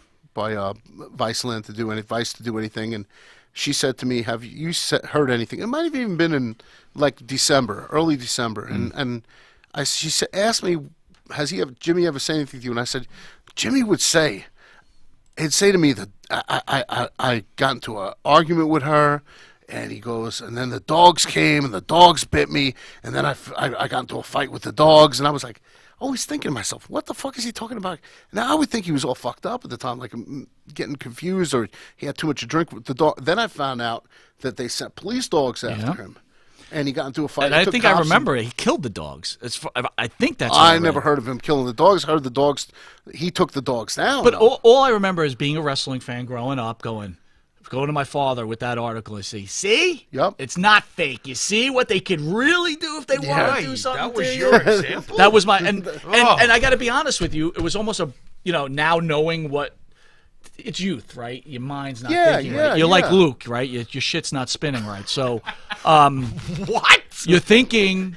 to do anything, and she said to me, "Have you heard anything?" It might have even been in like December, early December, and she asked me, "Has Jimmy ever said anything to you?" And I said, "Jimmy would say." He'd say to me that I got into an argument with her, and he goes, and then the dogs came, and the dogs bit me, and then I got into a fight with the dogs, and I was like, always thinking to myself, what the fuck is he talking about? Now I would think he was all fucked up at the time, like getting confused, or he had too much to drink with the dog. Then I found out that they sent police dogs after him. And he got into a fight.
And I think I remember it. He killed the dogs. I think that's. What
I never heard of him killing the dogs. I heard the dogs. He took the dogs down.
But all I remember is being a wrestling fan growing up, going to my father with that article and see,
yep,
it's not fake. You see what they could really do if they want to do something.
That was your example.
That was my and I got to be honest with you. It was almost now knowing what. It's youth, right? Your mind's not thinking right. You're like Luke, right? Your shit's not spinning right. So,
what?
You're thinking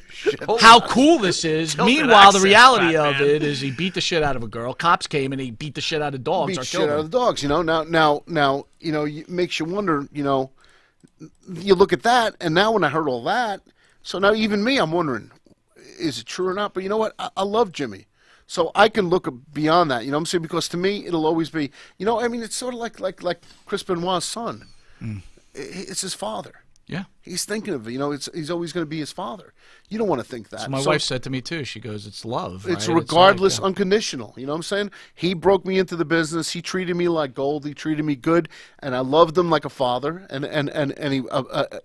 how cool this is. Meanwhile, the reality of it is he beat the shit out of a girl. Cops came and he beat the shit out of dogs.
Beat the shit out of the dogs. Now, it makes you wonder. You look at that, and now when I heard all that, so now even me, I'm wondering, is it true or not? But you know what? I love Jimmy. So I can look beyond that, you know what I'm saying? Because to me, it'll always be, it's sort of like Chris Benoit's son. It's his father.
Yeah.
He's thinking of it. He's always going to be his father. You don't want to think that.
So my wife said to me, too, she goes, it's love.
It's
right?
regardless, unconditional. You know what I'm saying? He broke me into the business. He treated me like gold. He treated me good. And I loved him like a father. And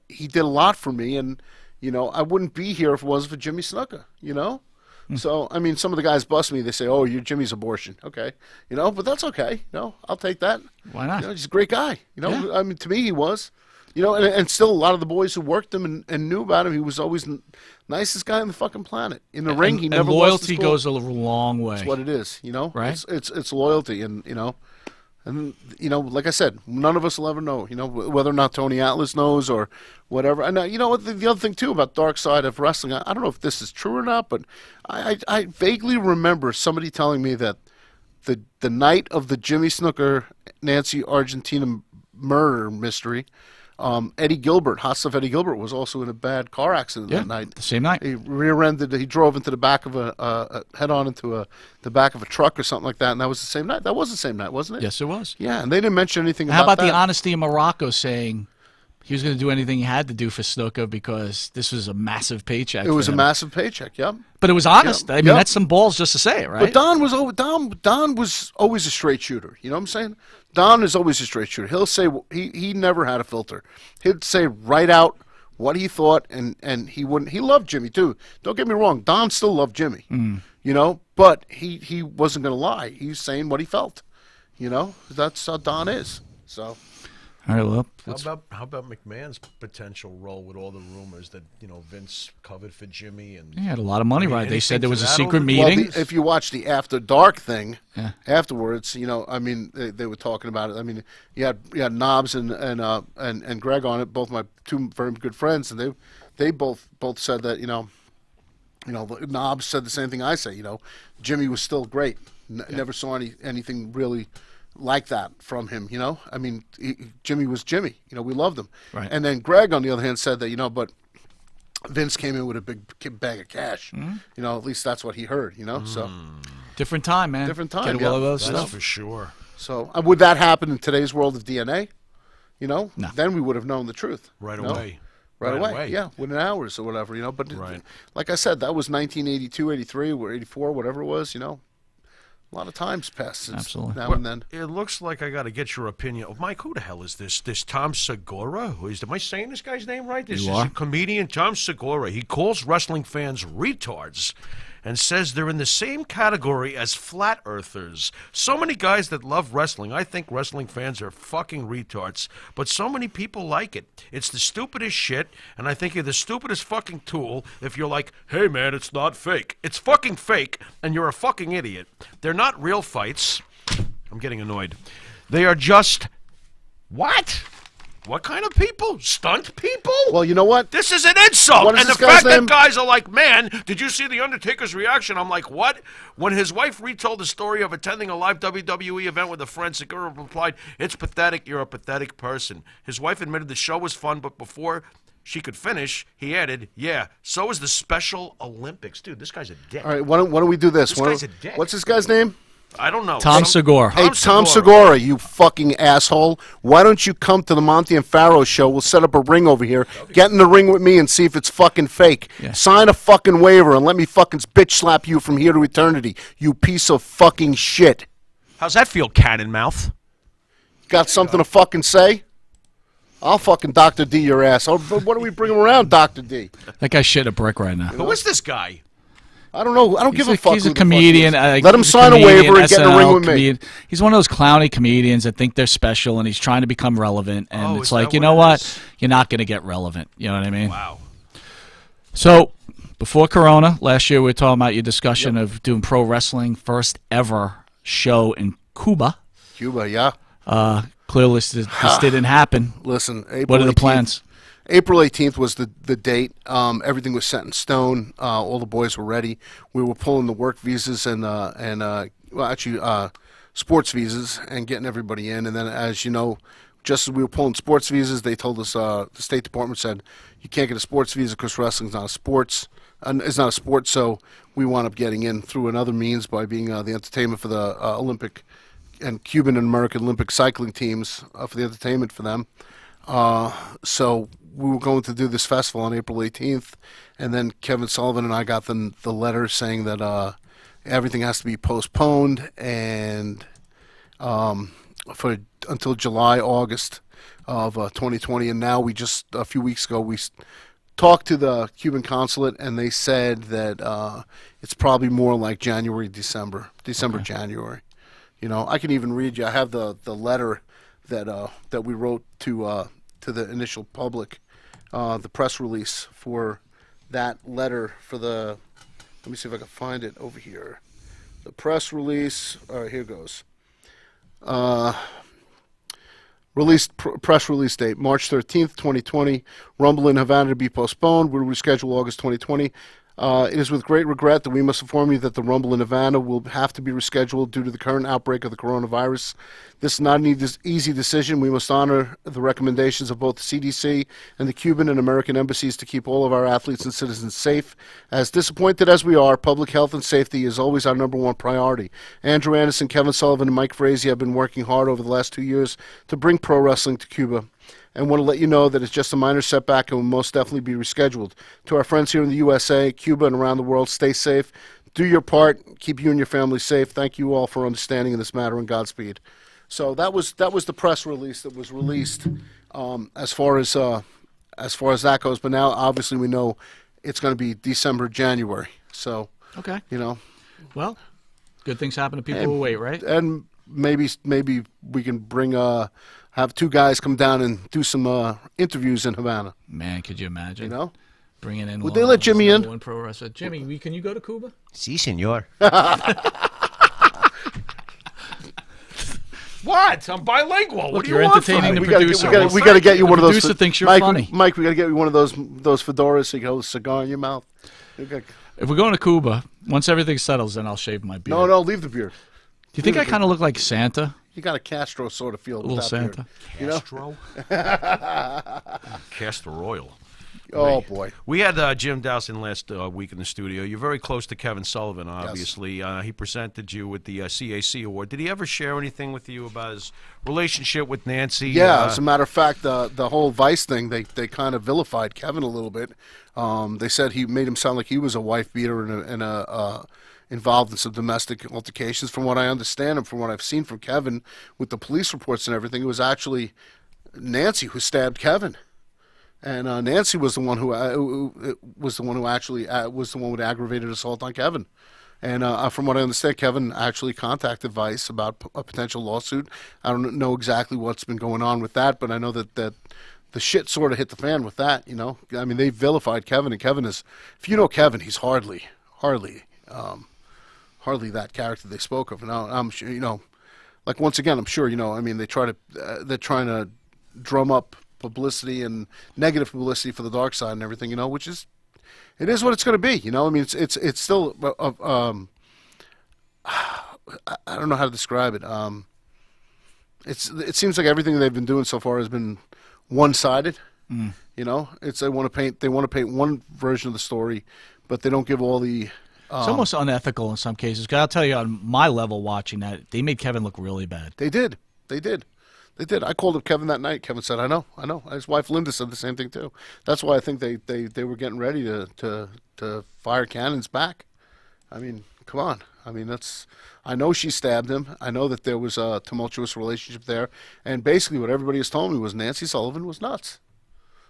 he did a lot for me. And, I wouldn't be here if it wasn't for Jimmy Snuka, So, some of the guys bust me. They say, oh, you're Jimmy's abortion. Okay. But that's okay. I'll take that.
Why not?
He's a great guy. To me, he was. And still a lot of the boys who worked him and knew about him, he was always the nicest guy on the fucking planet. In the ring, he never lost his cool.
Loyalty goes a long way.
That's what it is,
Right?
It's loyalty, and like I said, none of us will ever know, whether or not Tony Atlas knows or whatever. And the other thing too about Dark Side of Wrestling, I don't know if this is true or not, but I vaguely remember somebody telling me that the night of the Jimmy Snuka Nancy Argentina murder mystery, Eddie Gilbert, hot stuff Eddie Gilbert, was also in a bad car accident that night.
The same night.
He rear-ended. He drove into the back of head-on into the back of a truck or something like that, and that was the same night. That was the same night, wasn't it?
Yes, it was.
Yeah, and they didn't mention anything
How about
that.
the honesty of Morocco saying he was going to do anything he had to do for Snuka because this was a massive paycheck.
It was a massive paycheck, yeah.
But it was honest. I mean, that's some balls just to say it, right?
But Don was always a straight shooter. You know what I'm saying? Don is always a straight shooter. He'll say he never had a filter. He'd say right out what he thought, and he wouldn't. He loved Jimmy too. Don't get me wrong. Don still loved Jimmy. But he wasn't going to lie. He's saying what he felt. That's how Don is. So.
All right, well,
how about McMahon's potential role with all the rumors that Vince covered for Jimmy and
he had a lot of money, right? They said there was a secret meeting.
Well, if you watch the After Dark thing, afterwards, they were talking about it. I mean, you had Knobs and Greg on it, both my two very good friends, and they both said that Knobs said the same thing I say. Jimmy was still great. Never saw anything really like that from him, I mean, Jimmy was Jimmy, we loved him.
Right.
And then Greg, on the other hand, said that, but Vince came in with a big bag of cash. At least that's what he heard, so.
Different time, man.
Different time,
Get all those
that's
stuff.
for sure.
So would that happen in today's world of DNA?
No.
Then we would have known the truth.
Right away.
Right away, yeah, within hours or whatever, but like I said, that was 1982, 83, or 84, whatever it was, A lot of time's passed since now and then.
It looks like I got to get your opinion. Oh, Mike, who the hell is this? This Tom Segura? Am I saying this guy's name right? This is a comedian, Tom Segura. He calls wrestling fans retards and says they're in the same category as flat earthers. So many guys that love wrestling, I think wrestling fans are fucking retards, but so many people like it. It's the stupidest shit, and I think you're the stupidest fucking tool if you're like, hey man, it's not fake. It's fucking fake, and you're a fucking idiot. They're not real fights. I'm getting annoyed. They are just... What? What kind of people? Stunt people?
Well, you know what?
This is an insult.
What is
And the
this guy's
fact
name?
that guys are like, man, did you see The Undertaker's reaction? I'm like, what? When his wife retold the story of attending a live WWE event with a friend, Segura replied, it's pathetic. You're a pathetic person. His wife admitted the show was fun, but before she could finish, he added, yeah, so is the Special Olympics. Dude, this guy's a dick.
All right, why don't we do this?
This guy's a dick.
What's this guy's name?
I don't know.
Tom Segura.
Hey, Tom Segura, you fucking asshole. Why don't you come to the Monte and Pharaoh show? We'll set up a ring over here. Get in the ring with me and see if it's fucking fake.
Yeah.
Sign a fucking waiver and let me fucking bitch slap you from here to eternity, you piece of fucking shit.
How's that feel, cannon mouth?
Got something to fucking say? I'll fucking Dr. D your ass. Oh, what do we bring him around, Dr. D?
That guy's shitting a brick right now.
Who is this guy?
I don't know. I don't give a fuck.
He's
who
a
the fuck
comedian.
he is. Let him sign a waiver and get in the ring with me.
He's one of those clowny comedians that think they're special, and he's trying to become relevant. And
Oh,
it's
is
like,
that
you
what
know
it
what?
is?
You're not going to get relevant. You know what I mean?
Wow.
So, before Corona, last year we were talking about your discussion of doing pro wrestling first ever show in Cuba.
Cuba, yeah.
Clearly, this didn't happen.
Listen,
What are the plans?
April 18th was the date. Everything was set in stone. All the boys were ready. We were pulling the work visas and sports visas and getting everybody in. And then, as you know, just as we were pulling sports visas, they told us the State Department said you can't get a sports visa because wrestling's not a sports. It's not a sport. So we wound up getting in through another means by being the entertainment for the Olympic and Cuban and American Olympic cycling teams for the entertainment for them. So we were going to do this festival on April 18th, and then Kevin Sullivan and I got the letter saying that everything has to be postponed and until July, August of 2020. And now we just a few weeks ago we talked to the Cuban consulate, and they said that it's probably more like January, December, January. You know, I can even read you. I have the letter that we wrote to the initial public, the press release for that letter for the. Let me see if I can find it over here. The press release. All right, here goes. Press release date March 13th, 2020. Rumble in Havana to be postponed. We'll reschedule August 2020. It is with great regret that we must inform you that the Rumble in Havana will have to be rescheduled due to the current outbreak of the coronavirus. This is not an easy decision. We must honor the recommendations of both the CDC and the Cuban and American embassies to keep all of our athletes and citizens safe. As disappointed as we are, public health and safety is always our number one priority. Andrew Anderson, Kevin Sullivan, and Mike Frazee have been working hard over the last 2 years to bring pro wrestling to Cuba, and want to let you know that it's just a minor setback and will most definitely be rescheduled. To our friends here in the USA, Cuba, and around the world, stay safe. Do your part. Keep you and your family safe. Thank you all for understanding in this matter, and Godspeed. So that was the press release that was released as far as that goes. But now, obviously, we know it's going to be December, January. So,
Okay.
you know.
Well, good things happen to people who wait, right?
And maybe we can bring have two guys come down and do some interviews in Havana.
Man, could you imagine?
You know,
bringing in.
Would they let Jimmy in?
One pro wrestler. Jimmy, can you go to Cuba?
Si, senor. What? I'm bilingual. What do you
you're
want from
entertaining
me?
the producer.
We got to get you one of those.
Producer thinks you're
Mike,
funny.
Mike, we got to get you one of those fedoras so you can hold a cigar in your mouth.
If we're going to Cuba, once everything settles, then I'll shave my beard.
No, leave the beard.
Do you think I kind of look like Santa?
You got a Castro sort of feel.
A little Santa.
Castro? Castor Oil.
Oh, boy.
We had Jim Dowson last week in the studio. You're very close to Kevin Sullivan, obviously. Yes. He presented you with the CAC award. Did he ever share anything with you about his relationship with Nancy?
Yeah, as a matter of fact, the whole Vice thing, they kind of vilified Kevin a little bit. They said he made him sound like he was a wife beater and involved in some domestic altercations. From what I understand and from what I've seen from Kevin with the police reports and everything, it was actually Nancy who stabbed Kevin. And Nancy was the one who actually was the one with aggravated assault on Kevin. And from what I understand, Kevin actually contacted Vice about a potential lawsuit. I don't know exactly what's been going on with that, but I know that the shit sort of hit the fan with that. You know, I mean, they vilified Kevin, and Kevin is, if you know Kevin, he's hardly that character they spoke of. And I'm sure, you know, like once again, I'm sure, you know, I mean, they're trying to drum up publicity and negative publicity for the dark side and everything, which is, it is what it's going to be, I mean, it's still, I don't know how to describe it. It seems like everything they've been doing so far has been one-sided. It's they want to paint one version of the story, but they don't give all the.
It's almost unethical in some cases. 'Cause I'll tell you, on my level, watching that, they made Kevin look really bad.
They did. I called up Kevin that night. Kevin said, "I know." His wife Linda said the same thing too. That's why I think they were getting ready to fire Cannon's back. I mean, come on. I mean, I know she stabbed him. I know that there was a tumultuous relationship there. And basically what everybody has told me was Nancy Sullivan was nuts.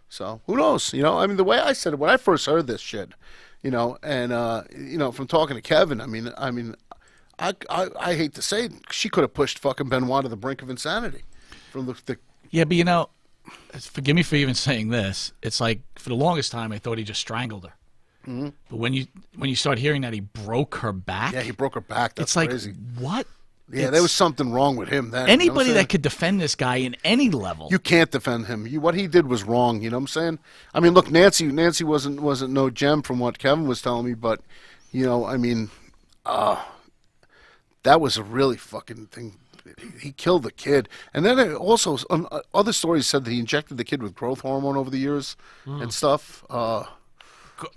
So who knows? I mean, the way I said it when I first heard this shit, and from talking to Kevin, I mean, I hate to say it, she could have pushed fucking Benoit to the brink of insanity.
Yeah, but forgive me for even saying this. It's like for the longest time I thought he just strangled her. Mm-hmm. But when you start hearing that he broke her back,
he broke her back. That's crazy.
What?
Yeah, there was something wrong with him then.
Anybody that could defend this guy in any level,
you can't defend him. What he did was wrong. You know what I'm saying? I mean, look, Nancy wasn't no gem from what Kevin was telling me, but I mean, that was a really fucking thing. He killed the kid, and then also other stories said that he injected the kid with growth hormone over the years and stuff.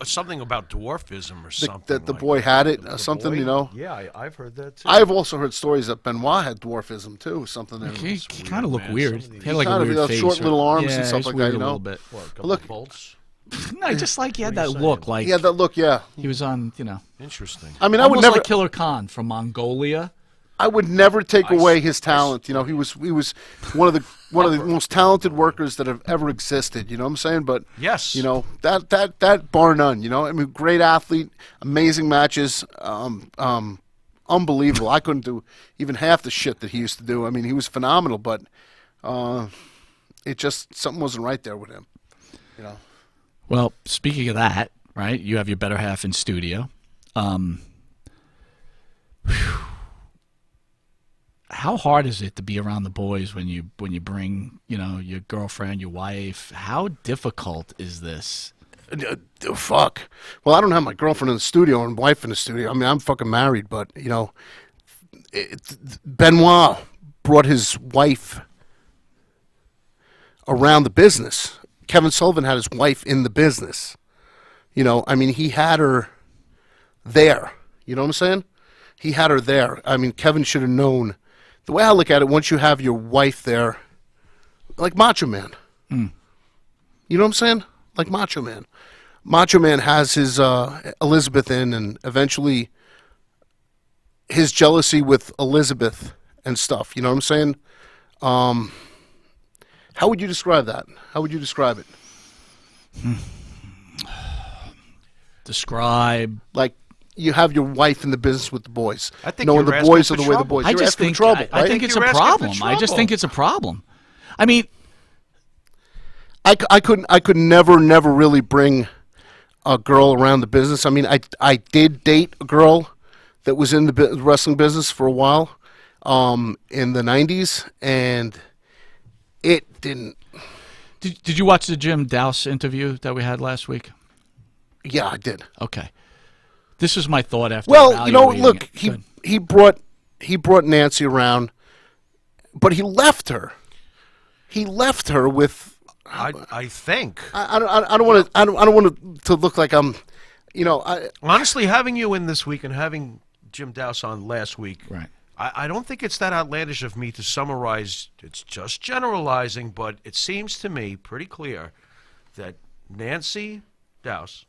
Something about dwarfism or something.
That the boy had it, something,
boy? Yeah, I've heard that too.
I've also heard stories that Benoit had dwarfism too, something that
he kind of looked weird. He had like
kind
a weird face,
short little arms
yeah,
and stuff like that,
a little bit.
What, look, bolts?
No, just like he had that look, like
he had that look, yeah.
He was on,
Interesting.
I mean,
almost
I would never
like Killer Khan from Mongolia.
I would never take away his talent. He was one of the most talented workers that have ever existed. You know what I'm saying? But
yes,
that bar none. I mean, great athlete, amazing matches, unbelievable. I couldn't do even half the shit that he used to do. I mean, he was phenomenal, but it just something wasn't right there with him.
Well, speaking of that, right? You have your better half in studio. How hard is it to be around the boys when you bring your girlfriend, your wife? How difficult is this?
Fuck. Well, I don't have my girlfriend in the studio and wife in the studio. I mean, I'm fucking married, but Benoit brought his wife around the business. Kevin Sullivan had his wife in the business. I mean, he had her there. You know what I'm saying? He had her there. I mean, Kevin should have known. The way I look at it, once you have your wife there, like Macho Man. You know what I'm saying? Like Macho Man. Macho Man has his Elizabeth in, and eventually his jealousy with Elizabeth and stuff. You know what I'm saying? How would you describe that? How would you describe it?
Describe
like you have your wife in the business with the boys.
I think
knowing
you're
the boys
asking
are the
for
way the
trouble.
boys.
I
You're
just
asking
think
for trouble.
I think it's a problem. I just think it's a problem. I mean,
I could never really bring a girl around the business. I mean, I did date a girl that was in the wrestling business for a while in the 90s, and it didn't.
Did you watch the Jim Dowse interview that we had last week?
Yeah, I did.
Okay. This is my thought after.
Well, look, he brought Nancy around, but he left her. He left her with.
I think.
I don't want to look like I'm.
Honestly, having you in this week and having Jim Dowse on last week,
right?
I don't think it's that outlandish of me to summarize. It's just generalizing, but it seems to me pretty clear that Nancy Dowse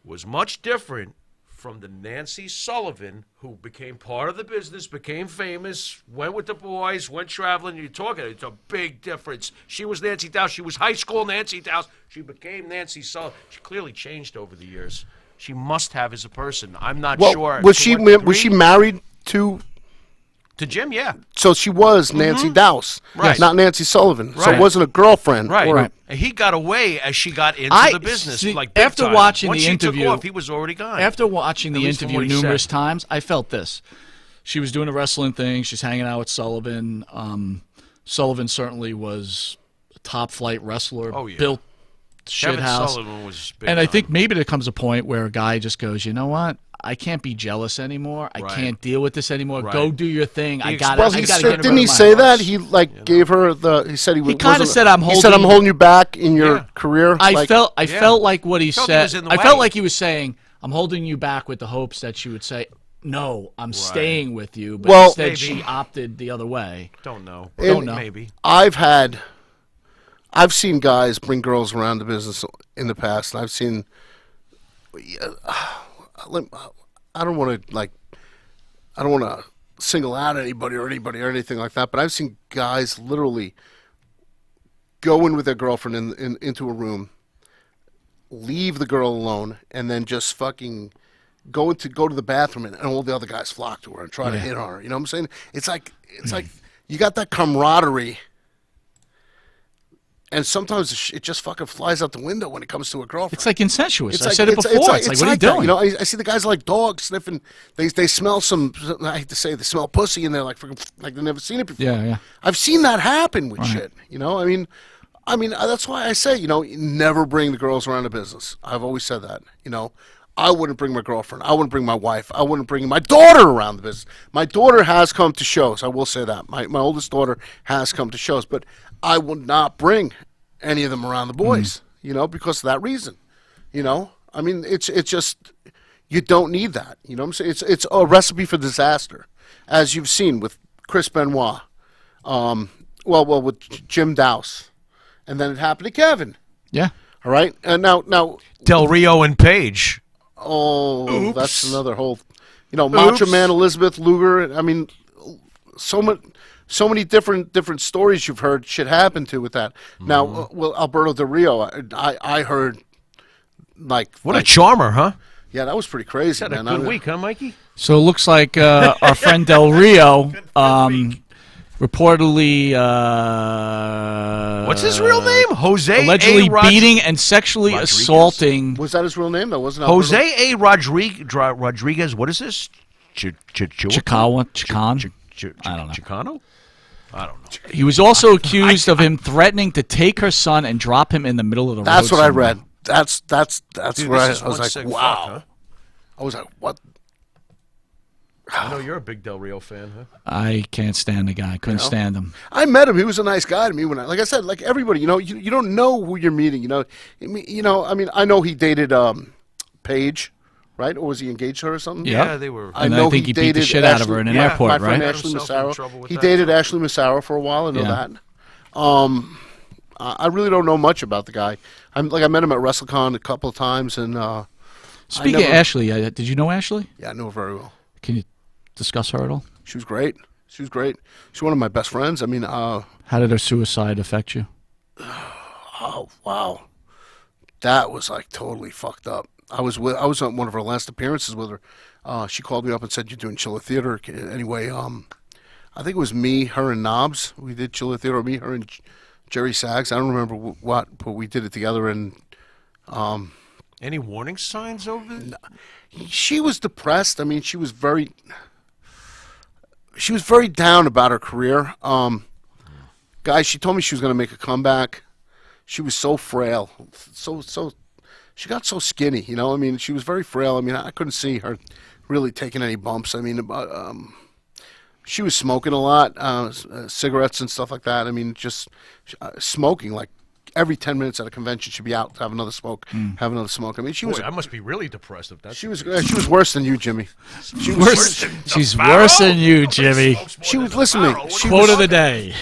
was much different from the Nancy Sullivan who became part of the business, became famous, went with the boys, went traveling. You're talking, it's a big difference. She was Nancy Dowse. She was high school Nancy Dowse. She became Nancy Sullivan. She clearly changed over the years. She must have as a person. I'm not sure.
Was she married to
Jim? Yeah.
So she was Nancy Dowse,
right?
Not Nancy Sullivan.
Right.
So it wasn't a girlfriend,
right? And he got away as she got into the business. Like big
after
time.
watching
Once
the
she
interview,
took off, he was already gone.
After watching the
least from
interview
what he
numerous
said.
times, I felt this. She was doing a wrestling thing. She's hanging out with Sullivan. Sullivan certainly was a top flight wrestler,
Oh, yeah.
built shit
Kevin
house.
Sullivan was big
And I
time.
think maybe there comes a point where a guy just goes, you know what? I can't be jealous anymore. I
Right.
can't deal with this anymore.
Right.
Go do your thing. I got
Well,
I
he
got to
said,
get
didn't he say that? He gave her the. He said he
kinda said,
He said, "I'm holding you back in your
Yeah.
career."
I felt like what he
Felt he
said.
was in the
I
way.
felt like he was saying, "I'm holding you back," with the hopes that she would say, "No, I'm staying with you." But
Well,
instead,
maybe.
she opted the other way.
Don't know.
Don't know.
Maybe.
I've seen guys bring girls around the business in the past, and I've seen. I don't want to single out anybody or anything like that, but I've seen guys literally go in with their girlfriend into a room, leave the girl alone, and then just fucking go to the bathroom, and all the other guys flock to her and try to hit on her. You know what I'm saying? It's like you got that camaraderie. And sometimes it just fucking flies out the window when it comes to a girlfriend.
It's like incestuous. I said it before. It's like, what are you doing?
You know, I see the guys like dogs sniffing. They smell some. I hate to say, they smell pussy, and they're like they've never seen it before.
Yeah.
I've seen that happen with shit. You know, I mean, that's why I say, you know, never bring the girls around the business. I've always said that. You know, I wouldn't bring my girlfriend. I wouldn't bring my wife. I wouldn't bring my daughter around the business. My daughter has come to shows. I will say that. My oldest daughter has come to shows, but I would not bring any of them around the boys, you know, because of that reason. You know, I mean, it's just, you don't need that. You know what I'm saying? It's a recipe for disaster, as you've seen with Chris Benoit, with Jim Dowse, and then it happened to Kevin.
Yeah.
All right, and now
Del Rio and Page.
Oh,
Oops.
that's another whole, you know, Macho Man, Elizabeth Luger. I mean, so many different stories you've heard shit happen to with that. Now, Alberto Del Rio, I heard like
What a charmer, huh?
Yeah, that was pretty crazy.
Had a
Man.
good week, huh, Mikey?
So it looks like our friend Del Rio reportedly
what's his real name? Jose
allegedly
A.
beating and sexually assaulting.
Was that his real name? That wasn't
Jose A. Rodriguez. What is this?
Chikawa? Chican? I don't know.
Chicano? I don't know.
He was also accused of him threatening to take her son and drop him in the middle of the road.
That's what I
somewhere.
read. That's
Dude,
where
this is
I was
one
like,
sick
wow.
fuck, huh?
I was like, what?
I know you're a big Del Rio fan, huh?
I can't stand the guy. Couldn't stand him.
I met him. He was a nice guy to me when like I said, like everybody, you know, you don't know who you're meeting. I mean, I know he dated Paige, right? Or was he engaged to her or something?
Yeah, they were.
I think he beat the shit out of her in an airport,
my
right?
friend
Got
Ashley
himself in
Massaro.
trouble with
He
that,
dated
too.
Ashley Massaro for a while. I know that. I really don't know much about the guy. I met him at WrestleCon a couple of times, and
Speaking of Ashley, did you know Ashley?
Yeah, I know her very well.
Can you discuss her at all?
She was great. She's one of my best friends. I mean,
how did her suicide affect you?
Oh wow, that was like totally fucked up. I was on one of her last appearances with her. She called me up and said, "You're doing Chilla Theater." Anyway, I think it was me, her, and Knobs. We did Chilla Theater. Me, her, and Jerry Sags. I don't remember what, but we did it together. And
any warning signs over there?
She was depressed. I mean, she was very down about her career. Guys, she told me she was going to make a comeback. She was so frail, so she got so skinny. You know, I mean, she was very frail. I mean, I couldn't see her really taking any bumps. I mean, she was smoking a lot, cigarettes and stuff like that. I mean, just smoking like every 10 minutes at a convention, she'd be out to have another smoke, have another smoke. I mean, she was.
I must be really depressed if that's.
She was worse than you, Jimmy.
She's worse than you, Jimmy.
She was listening.
Quote of the day.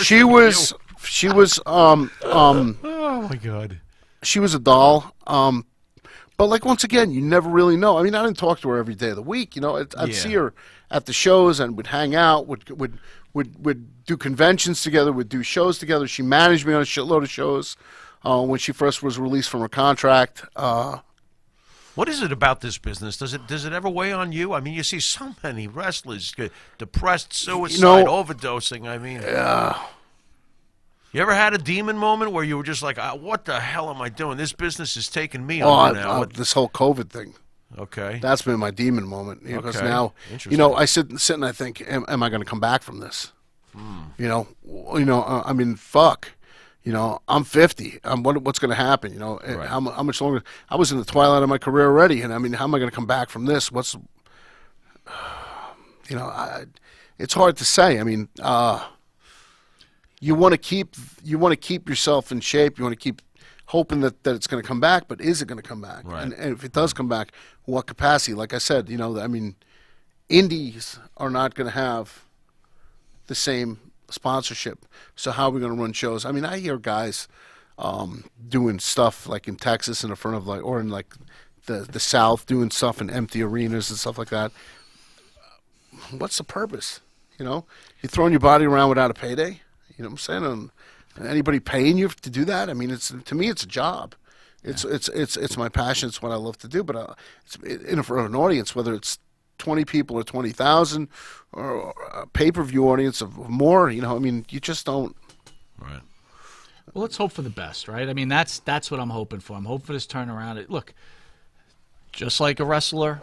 She was.
Oh my God.
She was a doll. But like once again, you never really know. I mean, I didn't talk to her every day of the week. You know, I'd see her at the shows and would hang out. Would do conventions together. Would do shows together. She managed me on a shitload of shows when she first was released from her contract.
What is it about this business? Does it ever weigh on you? I mean, you see so many wrestlers get depressed, suicide, overdosing. I mean, you ever had a demon moment where you were just like, "What the hell am I doing? This business is taking me over now."
This whole COVID thing.
Okay,
that's been my demon moment because now, I sit and I think, am I going to come back from this? You know, I mean, fuck. You know, I'm 50. What's going to happen? You know, how much longer? I was in the twilight of my career already, and I mean, how am I going to come back from this? It's hard to say. I mean, you want to keep yourself in shape. You want to keep hoping that it's going to come back, but is it going to come back?
Right.
And if it does come back, what capacity? Like I said, you know, I mean, indies are not going to have the same sponsorship. So how are we going to run shows? I mean, I hear guys doing stuff like in Texas in front of or in like the South doing stuff in empty arenas and stuff like that. What's the purpose? You know, you're throwing your body around without a payday. You know what I'm saying? Anybody paying you to do that? I mean, to me, it's a job. It's my passion. It's what I love to do. But it's for an audience, whether it's 20 people or 20,000 or a pay-per-view audience of more, you know, I mean, you just don't.
Right.
Well, let's hope for the best, right? I mean, that's what I'm hoping for. I'm hoping for this turnaround. Look, just like a wrestler,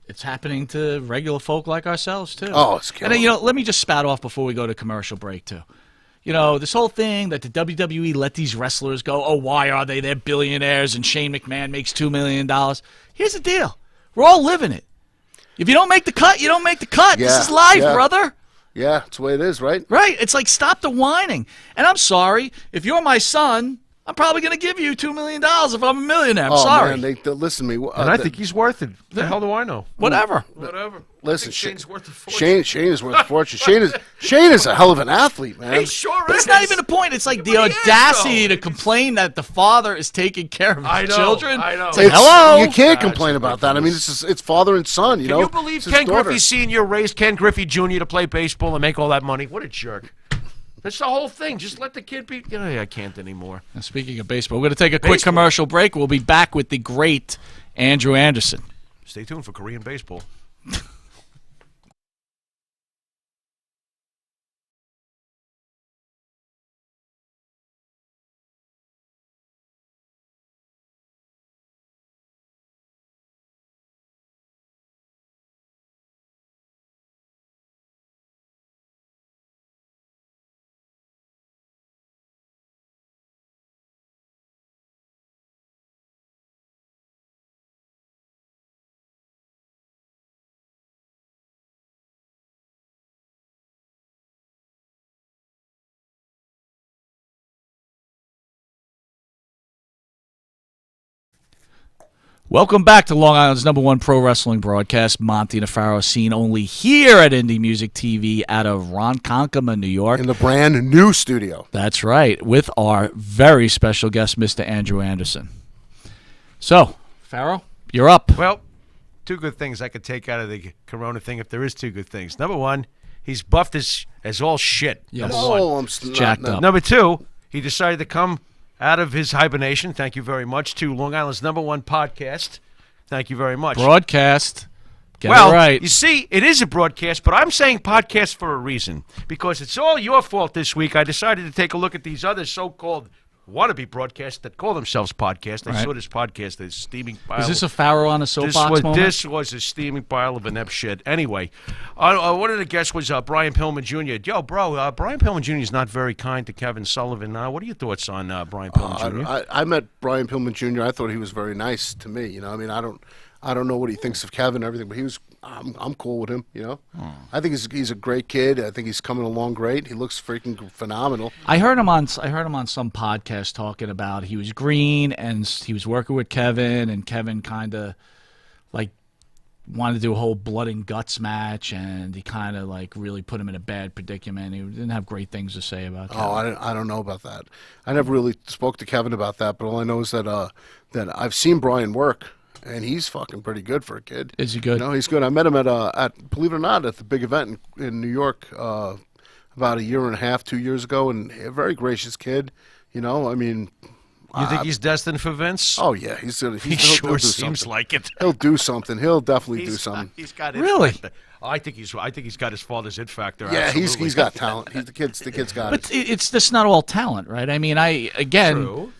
it's happening to regular folk like ourselves, too.
Oh, it's killing.
And then, you know, let me just spat off before we go to commercial break, too. You know, this whole thing that the WWE let these wrestlers go, oh, why are they? They're billionaires and Shane McMahon makes $2 million. Here's the deal. We're all living it. If you don't make the cut, you don't make the cut. This is life, brother.
Yeah, that's the way it is, right?
Right. It's like, stop the whining. And I'm sorry. If you're my son, I'm probably going to give you $2 million if I'm a millionaire. I'm sorry.
Man, they listen to me.
And I think he's worth it. What the hell do I know?
Whatever.
Whatever.
Listen,
Shane's worth a fortune.
Shane is worth a fortune. Shane is a hell of an athlete, man.
He sure
But
is.
it's not even the point. It's like the audacity to complain that the father is taking care of his children.
I know.
It's like, hello.
You can't complain about that. I mean, it's father and son.
Can you believe Ken Griffey Sr. raised Ken Griffey Jr. to play baseball and make all that money? What a jerk. That's the whole thing. Just let the kid be. I can't anymore.
And speaking of baseball, we're going to take a quick commercial break. We'll be back with the great Andrew Anderson.
Stay tuned for Korean baseball.
Welcome back to Long Island's #1 pro wrestling broadcast, Monte and Pharaoh, seen only here at Indie Music TV out of Ronkonkoma, New York.
In the brand new studio.
That's right, with our very special guest, Mr. Andrew Anderson. So, Pharaoh, you're up.
Well, two good things I could take out of the Corona thing, if there is two good things. Number one, he's buffed as all shit.
Yes.
Number one.
I'm
jacked up.
Number two, he decided to come out of his hibernation, thank you very much, to Long Island's #1 podcast. Thank you very much.
Broadcast. Get
Well,
it right.
you see, it is a broadcast, but I'm saying podcast for a reason. Because it's all your fault this week. I decided to take a look at these other so-called wannabe broadcasts that call themselves podcasts. I saw this podcast, this steaming pile.
Is this a Pharaoh on a soapbox moment?
This was a steaming pile of inept shit. Anyway, one of the guests was Brian Pillman Jr. Yo, bro, Brian Pillman Jr. is not very kind to Kevin Sullivan. What are your thoughts on Brian Pillman Jr.?
I met Brian Pillman Jr. I thought he was very nice to me. You know, I mean, I don't know what he thinks of Kevin and everything, but I'm cool with him, you know. I think he's a great kid. I think he's coming along great. He looks freaking phenomenal.
I heard him on some podcast talking about he was green and he was working with Kevin, and Kevin kind of like wanted to do a whole blood and guts match, and he kind of like really put him in a bad predicament. He didn't have great things to say about Kevin.
Oh, I don't know about that. I never really spoke to Kevin about that, but all I know is that I've seen Brian work. And he's fucking pretty good for a kid.
Is he good?
You know, he's good. I met him at believe it or not, at the big event in New York about a year and a half, 2 years ago, and a very gracious kid. You know, I mean,
you think he's destined for Vince?
Oh yeah, he
sure seems like it.
He'll do something. He'll definitely do something.
He's got it.
Really?
I think he's got his father's it factor.
Yeah,
absolutely.
he's got talent. The kid's got it.
But it's just not all talent, right? I mean,
True.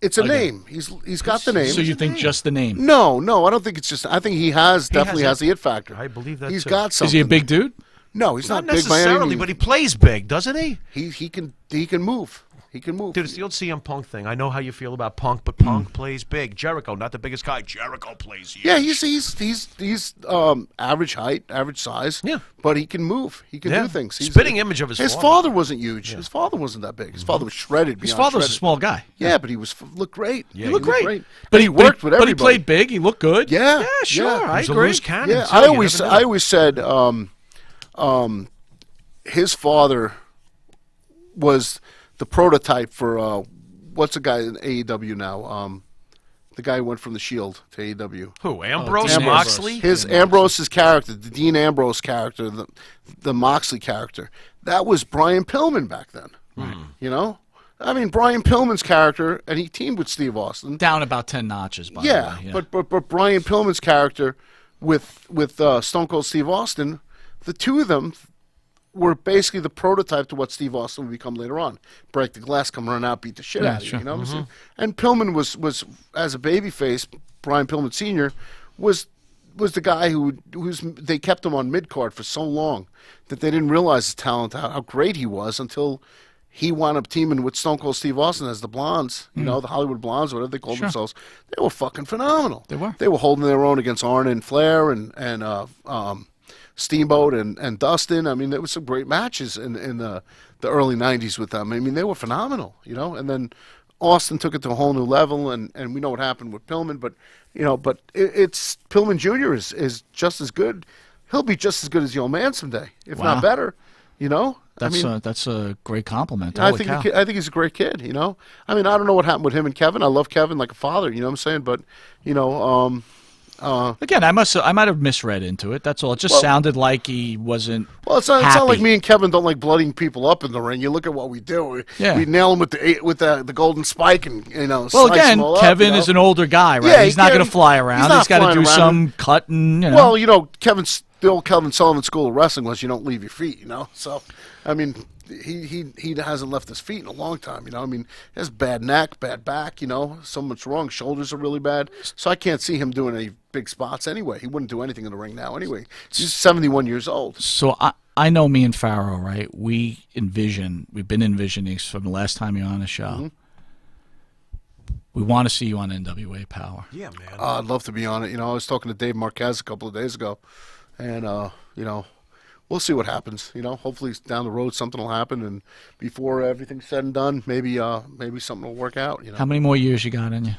It's a name. He's got the name.
So you think just the name?
No, I don't think it's just. I think he definitely has the it factor.
I believe that
he's
too.
got something.
Is he a big dude?
No, he's not big by any
necessarily,
means.
but he plays big, doesn't he?
He can move. He can move.
Dude, it's the old CM Punk thing. I know how you feel about Punk, but Punk plays big. Jericho, not the biggest guy. Jericho plays huge.
Yeah, he's average height, average size.
Yeah,
but he can move. He can do things. He's
spitting image of his father.
His father wasn't huge. Yeah. His father wasn't that big. His father was shredded.
His father was a small guy.
Yeah, but he looked great.
Yeah, he looked great.
But he worked with everybody.
But he played big. He looked good.
Yeah,
yeah, sure.
Yeah.
I
He's
agree.
a loose cannon.
Yeah,
too.
I always said, his father was the prototype for what's the guy in AEW now? The guy who went from the Shield to AEW.
Who? Ambrose?
Moxley? Ambrose's character, the Dean Ambrose character, the Moxley character. That was Brian Pillman back then.
Right.
You know? I mean, Brian Pillman's character, and he teamed with Steve Austin.
Down about 10 notches, by the way. Yeah.
But Brian Pillman's character with Stone Cold Steve Austin, the two of them were basically the prototype to what Steve Austin would become later on. Break the glass, come run out, beat the shit out of you. You know what I'm saying? And Pillman was as a babyface, Brian Pillman Sr. was the guy they kept him on mid-card for so long that they didn't realize his talent, how great he was, until he wound up teaming with Stone Cold Steve Austin as the Blondes, you know, the Hollywood Blondes, whatever they called themselves. They were fucking phenomenal.
They were.
They were holding their own against Arn and Flair and Steamboat and Dustin. I mean, there was some great matches in the early 90s with them. I mean, they were phenomenal, you know. And then Austin took it to a whole new level, and we know what happened with Pillman. But, you know, it's Pillman Jr. is just as good. He'll be just as good as the old man someday, if not better, you know.
That's a great compliment.
I think he's a great kid, you know. I mean, I don't know what happened with him and Kevin. I love Kevin like a father, you know what I'm saying? But, you know,
again, I might have misread into it. That's all. It just sounded like he wasn't.
Well, it's not like me and Kevin don't like blooding people up in the ring. You look at what we do. We nail them with the golden spike, and you know.
Well, again,
them all
Kevin
up, you know?
is an older guy, right?
Yeah,
he's not going to fly around. He's got to do some cutting. You know?
Well, you know, the old Kevin Sullivan school of wrestling was you don't leave your feet. You know, so I mean. He hasn't left his feet in a long time, you know. I mean, he has bad neck, bad back, you know. So much wrong. Shoulders are really bad. So I can't see him doing any big spots anyway. He wouldn't do anything in the ring now anyway. He's 71 years old.
So I know me and Pharaoh, right? We've been envisioning from the last time you're on the show. Mm-hmm. We want to see you on NWA Power.
Yeah, man.
I'd love to be on it. You know, I was talking to Dave Marquez a couple of days ago, and, you know, we'll see what happens. You know, hopefully down the road something will happen, and before everything's said and done, maybe something will work out. You know,
how many more years you got in you?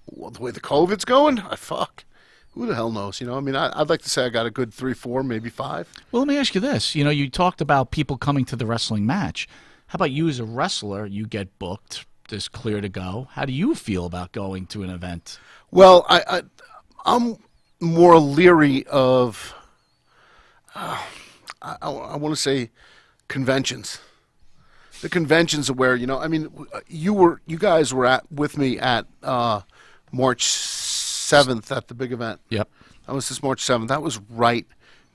Well, the way the COVID's going, fuck, who the hell knows? You know, I mean, I'd like to say I got a good 3, 4, maybe 5.
Well, let me ask you this. You know, you talked about people coming to the wrestling match. How about you as a wrestler? You get booked, just clear to go. How do you feel about going to an event?
Well, I'm more leery of. I want to say conventions. The conventions are where, you know, I mean, you guys were with me at March 7th at the big event.
Yep.
That was this March 7th. That was right.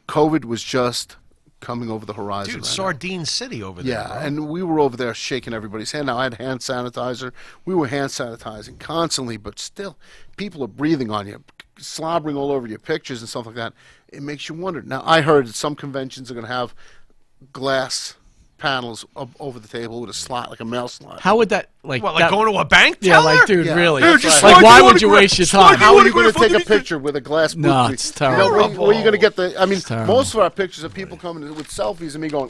COVID was just coming over the horizon.
Dude,
right
Sardine City over there.
Yeah,
bro.
and we were over there shaking everybody's hand. Now, I had hand sanitizer. We were hand sanitizing constantly, but still, people are breathing on you, slobbering all over your pictures and stuff like that. It makes you wonder. Now, I heard that some conventions are going to have glass panels over the table with a slot, like a mail slot.
How would that, like...
What, like going to a bank teller?
Yeah, like, dude, really.
Dude, just
like, why would you waste your time?
How are you going to take a picture with a glass booth?
No, it's terrible.
You know, where are you going to get the... I mean, most of our pictures are people coming with selfies and me going,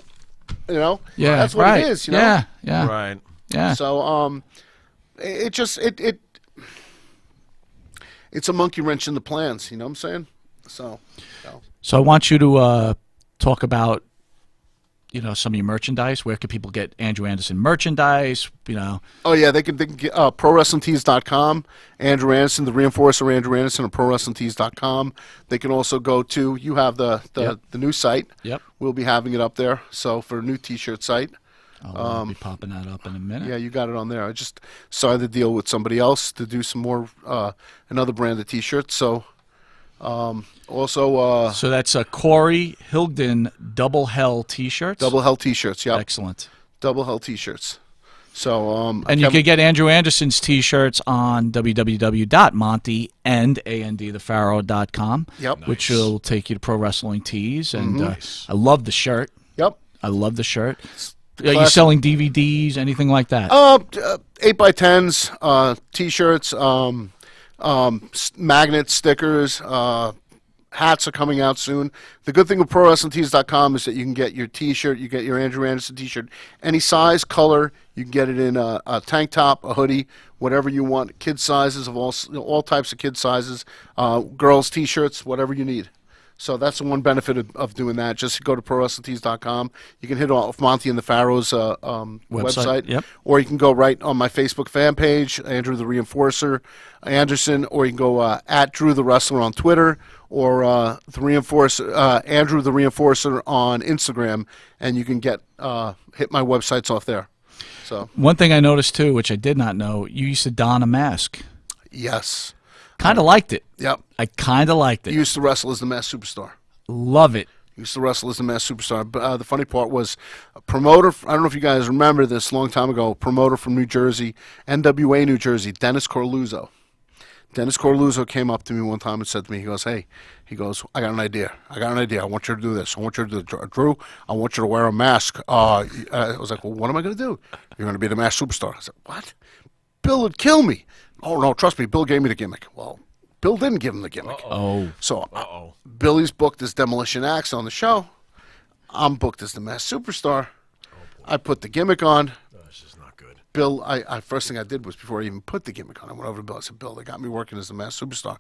you know?
Yeah,
that's what it is, you know?
Yeah, yeah.
Right.
Yeah.
So, it's a monkey wrench in the plans, you know what I'm saying? So
I want you to talk about, you know, some of your merchandise. Where can people get Andrew Anderson merchandise? You know.
Oh yeah, they can get ProWrestlingTees.com. Andrew Anderson, the Reinforcer Andrew Anderson, at ProWrestlingTees.com. They can also go to. You have the new site.
Yep.
We'll be having it up there. So for a new T-shirt site.
I'll be popping that up in a minute.
Yeah, you got it on there. I just signed the deal with somebody else to do some more another brand of T-shirts. So.
So that's a Corey Hilgden Double Hell T-shirts.
Double Hell T-shirts. Yeah.
Excellent.
Double Hell T-shirts. So
and you can get Andrew Anderson's T-shirts on www.monteandthepharaoh.com.
Yep.
Which will take you to Pro Wrestling Tees, and I love the shirt. I love the shirt. Are you
classic.
selling DVDs, anything like that?
8x10s, T-shirts, magnets, stickers, hats are coming out soon. The good thing with ProWrestlingTees.com is that you can get your T-shirt, you get your Andrew Anderson T-shirt, any size, color. You can get it in a tank top, a hoodie, whatever you want. Kid sizes of all types of kid sizes, girls T-shirts, whatever you need. So that's the one benefit of doing that. Just go to ProWrestlingTees.com. You can hit off Monte and the Pharaoh's website.
Yep.
Or you can go right on my Facebook fan page, Andrew the Reinforcer Anderson, or you can go at Drew the Wrestler on Twitter, or the Reinforcer Andrew the Reinforcer on Instagram, and you can get hit my websites off there. So
One thing I noticed too, which I did not know, you used to don a mask.
yes,
Kind of liked it.
yep.
I kind of liked it.
You used to wrestle as the Masked Superstar.
Love it.
Used to wrestle as the Masked Superstar. But the funny part was, a promoter, I don't know if you guys remember this, a long time ago, promoter from New Jersey, NWA New Jersey, Dennis Corluzzo. Dennis Corluzzo came up to me one time and said to me, he goes, I got an idea. I want you to do this. I want you to do, Drew, I want you to wear a mask. I was like, well, what am I going to do? You're going to be the Masked Superstar. I said, what? Bill would kill me. Oh, no, trust me, Bill gave me the gimmick. Well, Bill didn't give him the gimmick.
Oh.
So Billy's booked as Demolition Axe on the show. I'm booked as the Masked Superstar. I put the gimmick on.
This is not good.
Bill, I first thing I did was before I even put the gimmick on, I went over to Bill. I said, Bill, they got me working as the Masked Superstar.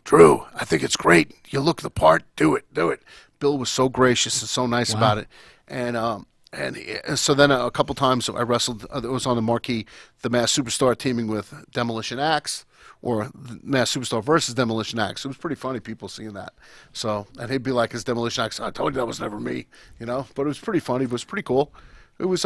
Drew, I think it's great. You look the part. Do it. Bill was so gracious and so nice about it. And so then a couple times I wrestled. It was on the marquee, the Masked Superstar teaming with Demolition Axe, or the Masked Superstar versus Demolition Axe. It was pretty funny, people seeing that. So, and he'd be like, his Demolition Axe, I told you that was never me, you know. But it was pretty funny. It was pretty cool. It was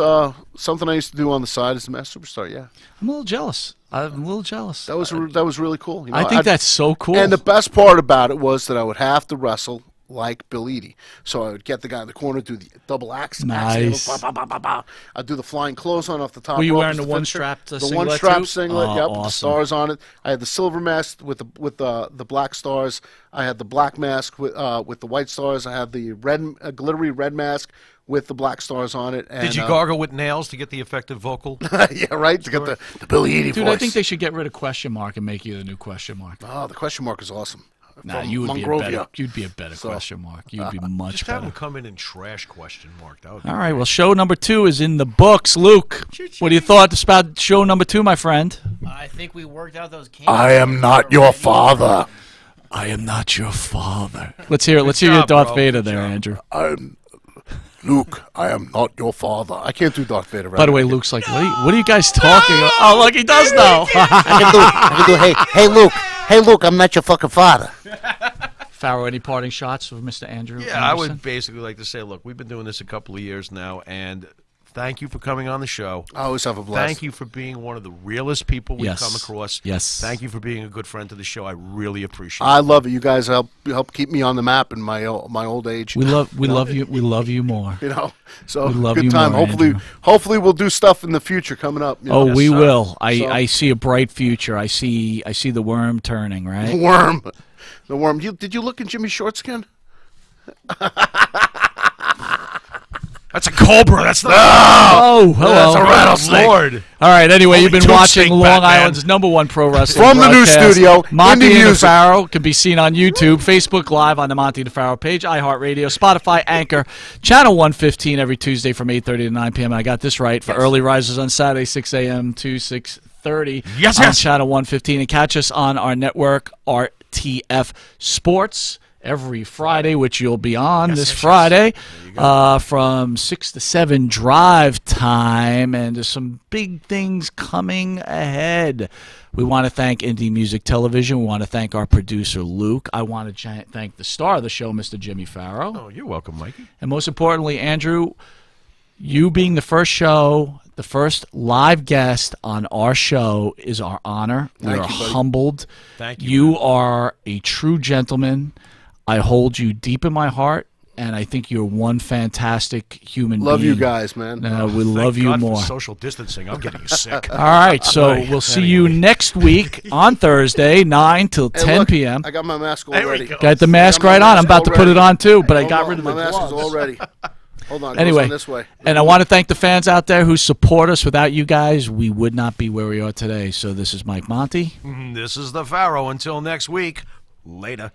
something I used to do on the side as the Masked Superstar. Yeah,
I'm a little jealous.
That was really cool. You know,
I think that's so cool.
And the best part about it was that I would have to wrestle like Bill Eadie. So I would get the guy in the corner, do the double axe.
Nice.
I'd do the flying clothesline off the top.
Were you
rope
wearing
as
the
the
one-strapped
finisher.
singlet
The one-strap
too?
singlet,
Oh,
yep, with the
awesome.
stars on it. I had the silver mask with the black stars. I had the black mask with the white stars. I had the glittery red mask with the black stars on it. And,
Did you gargle with nails to get the effective vocal?
yeah, right, to get the Billy Eadie
Dude,
voice.
I think they should get rid of question mark and make you the new question mark.
Oh, the question mark is awesome.
Nah,
From
you would
Monrovia.
you'd be a better question mark. You'd be much
Just have
better.
him come in and trash question mark. That would be
All right, well, show number 2 is in the books. Luke, what do you thought about show number 2, my friend?
I think we worked out those.
I am not your father.
I am not your father. Let's hear your Darth Vader there, Andrew.
Luke, I am not your father. I can't do Darth Vader.
By the way, Luke's like, what are you guys talking about? Oh, look, he does know.
I can do, hey, Luke, I'm not your fucking father.
Pharaoh, any parting shots of Mr. Andrew?
Yeah, I
Anderson?
would basically like to say, look, we've been doing this a couple of years now, and thank you for coming on the show.
I always have a blast.
Thank you for being one of the realest people we've
Yes.
come across.
Yes.
Thank you for being a good friend to the show. I really appreciate
I
it.
love it. You guys help keep me on the map in my old age.
We love you. We love you more.
You know, so
We love
good
you
time.
more,
Hopefully,
Andrew.
hopefully we'll do stuff in the future coming up. You know?
Oh, we will.
So-
I see a bright future. I see the worm turning, right?
The worm. Did you look in Jimmy Shortskin?
That's a cobra. That's not.
Oh, hello.
That's a rattlesnake. Lord.
All right. Anyway,
Holy
you've been
tooth
watching
stink,
Long
Batman.
Island's #1 pro wrestling
From the new
broadcast.
studio,
Monte
indie
and the
music.
Pharaoh can be seen on YouTube, Facebook Live on the Monte and the Pharaoh page, iHeartRadio, Spotify, Anchor, Channel 115 every Tuesday from 8:30 to 9 p.m. And I got this right for early risers on Saturday, 6 a.m. to 6:30 on Channel 115. And catch us on our network, RTF Sports, every Friday, which you'll be on this Friday from 6 to 7 drive time. And there's some big things coming ahead. We want to thank Indie Music Television. We want to thank our producer, Luke. I want to thank the star of the show, Mr. Jimmy Pharaoh.
Oh, you're welcome, Mikey.
And most importantly, Andrew, you being the first show, the first live guest on our show is our honor. We
Thank
are
you, buddy.
humbled.
Thank you.
You are a true gentleman. I hold you deep in my heart, and I think you're one fantastic human
Love
being.
you guys, man.
We love you
God
more.
For social distancing. I'm getting sick.
All right, so we'll see you next week on Thursday, 9 till
Hey,
10
look,
p.m.
I got my mask
There we
already.
go.
Got the mask
I got my
right on. I'm
mask
about to put
already.
it on, too, but I got rid of
My
the
mask
gloves.
is all ready. Hold on. It goes
Anyway,
on this way.
and I want to thank the fans out there who support us. Without you guys, we would not be where we are today. So this is Mike Monte.
This is the Pharaoh. Until next week, later.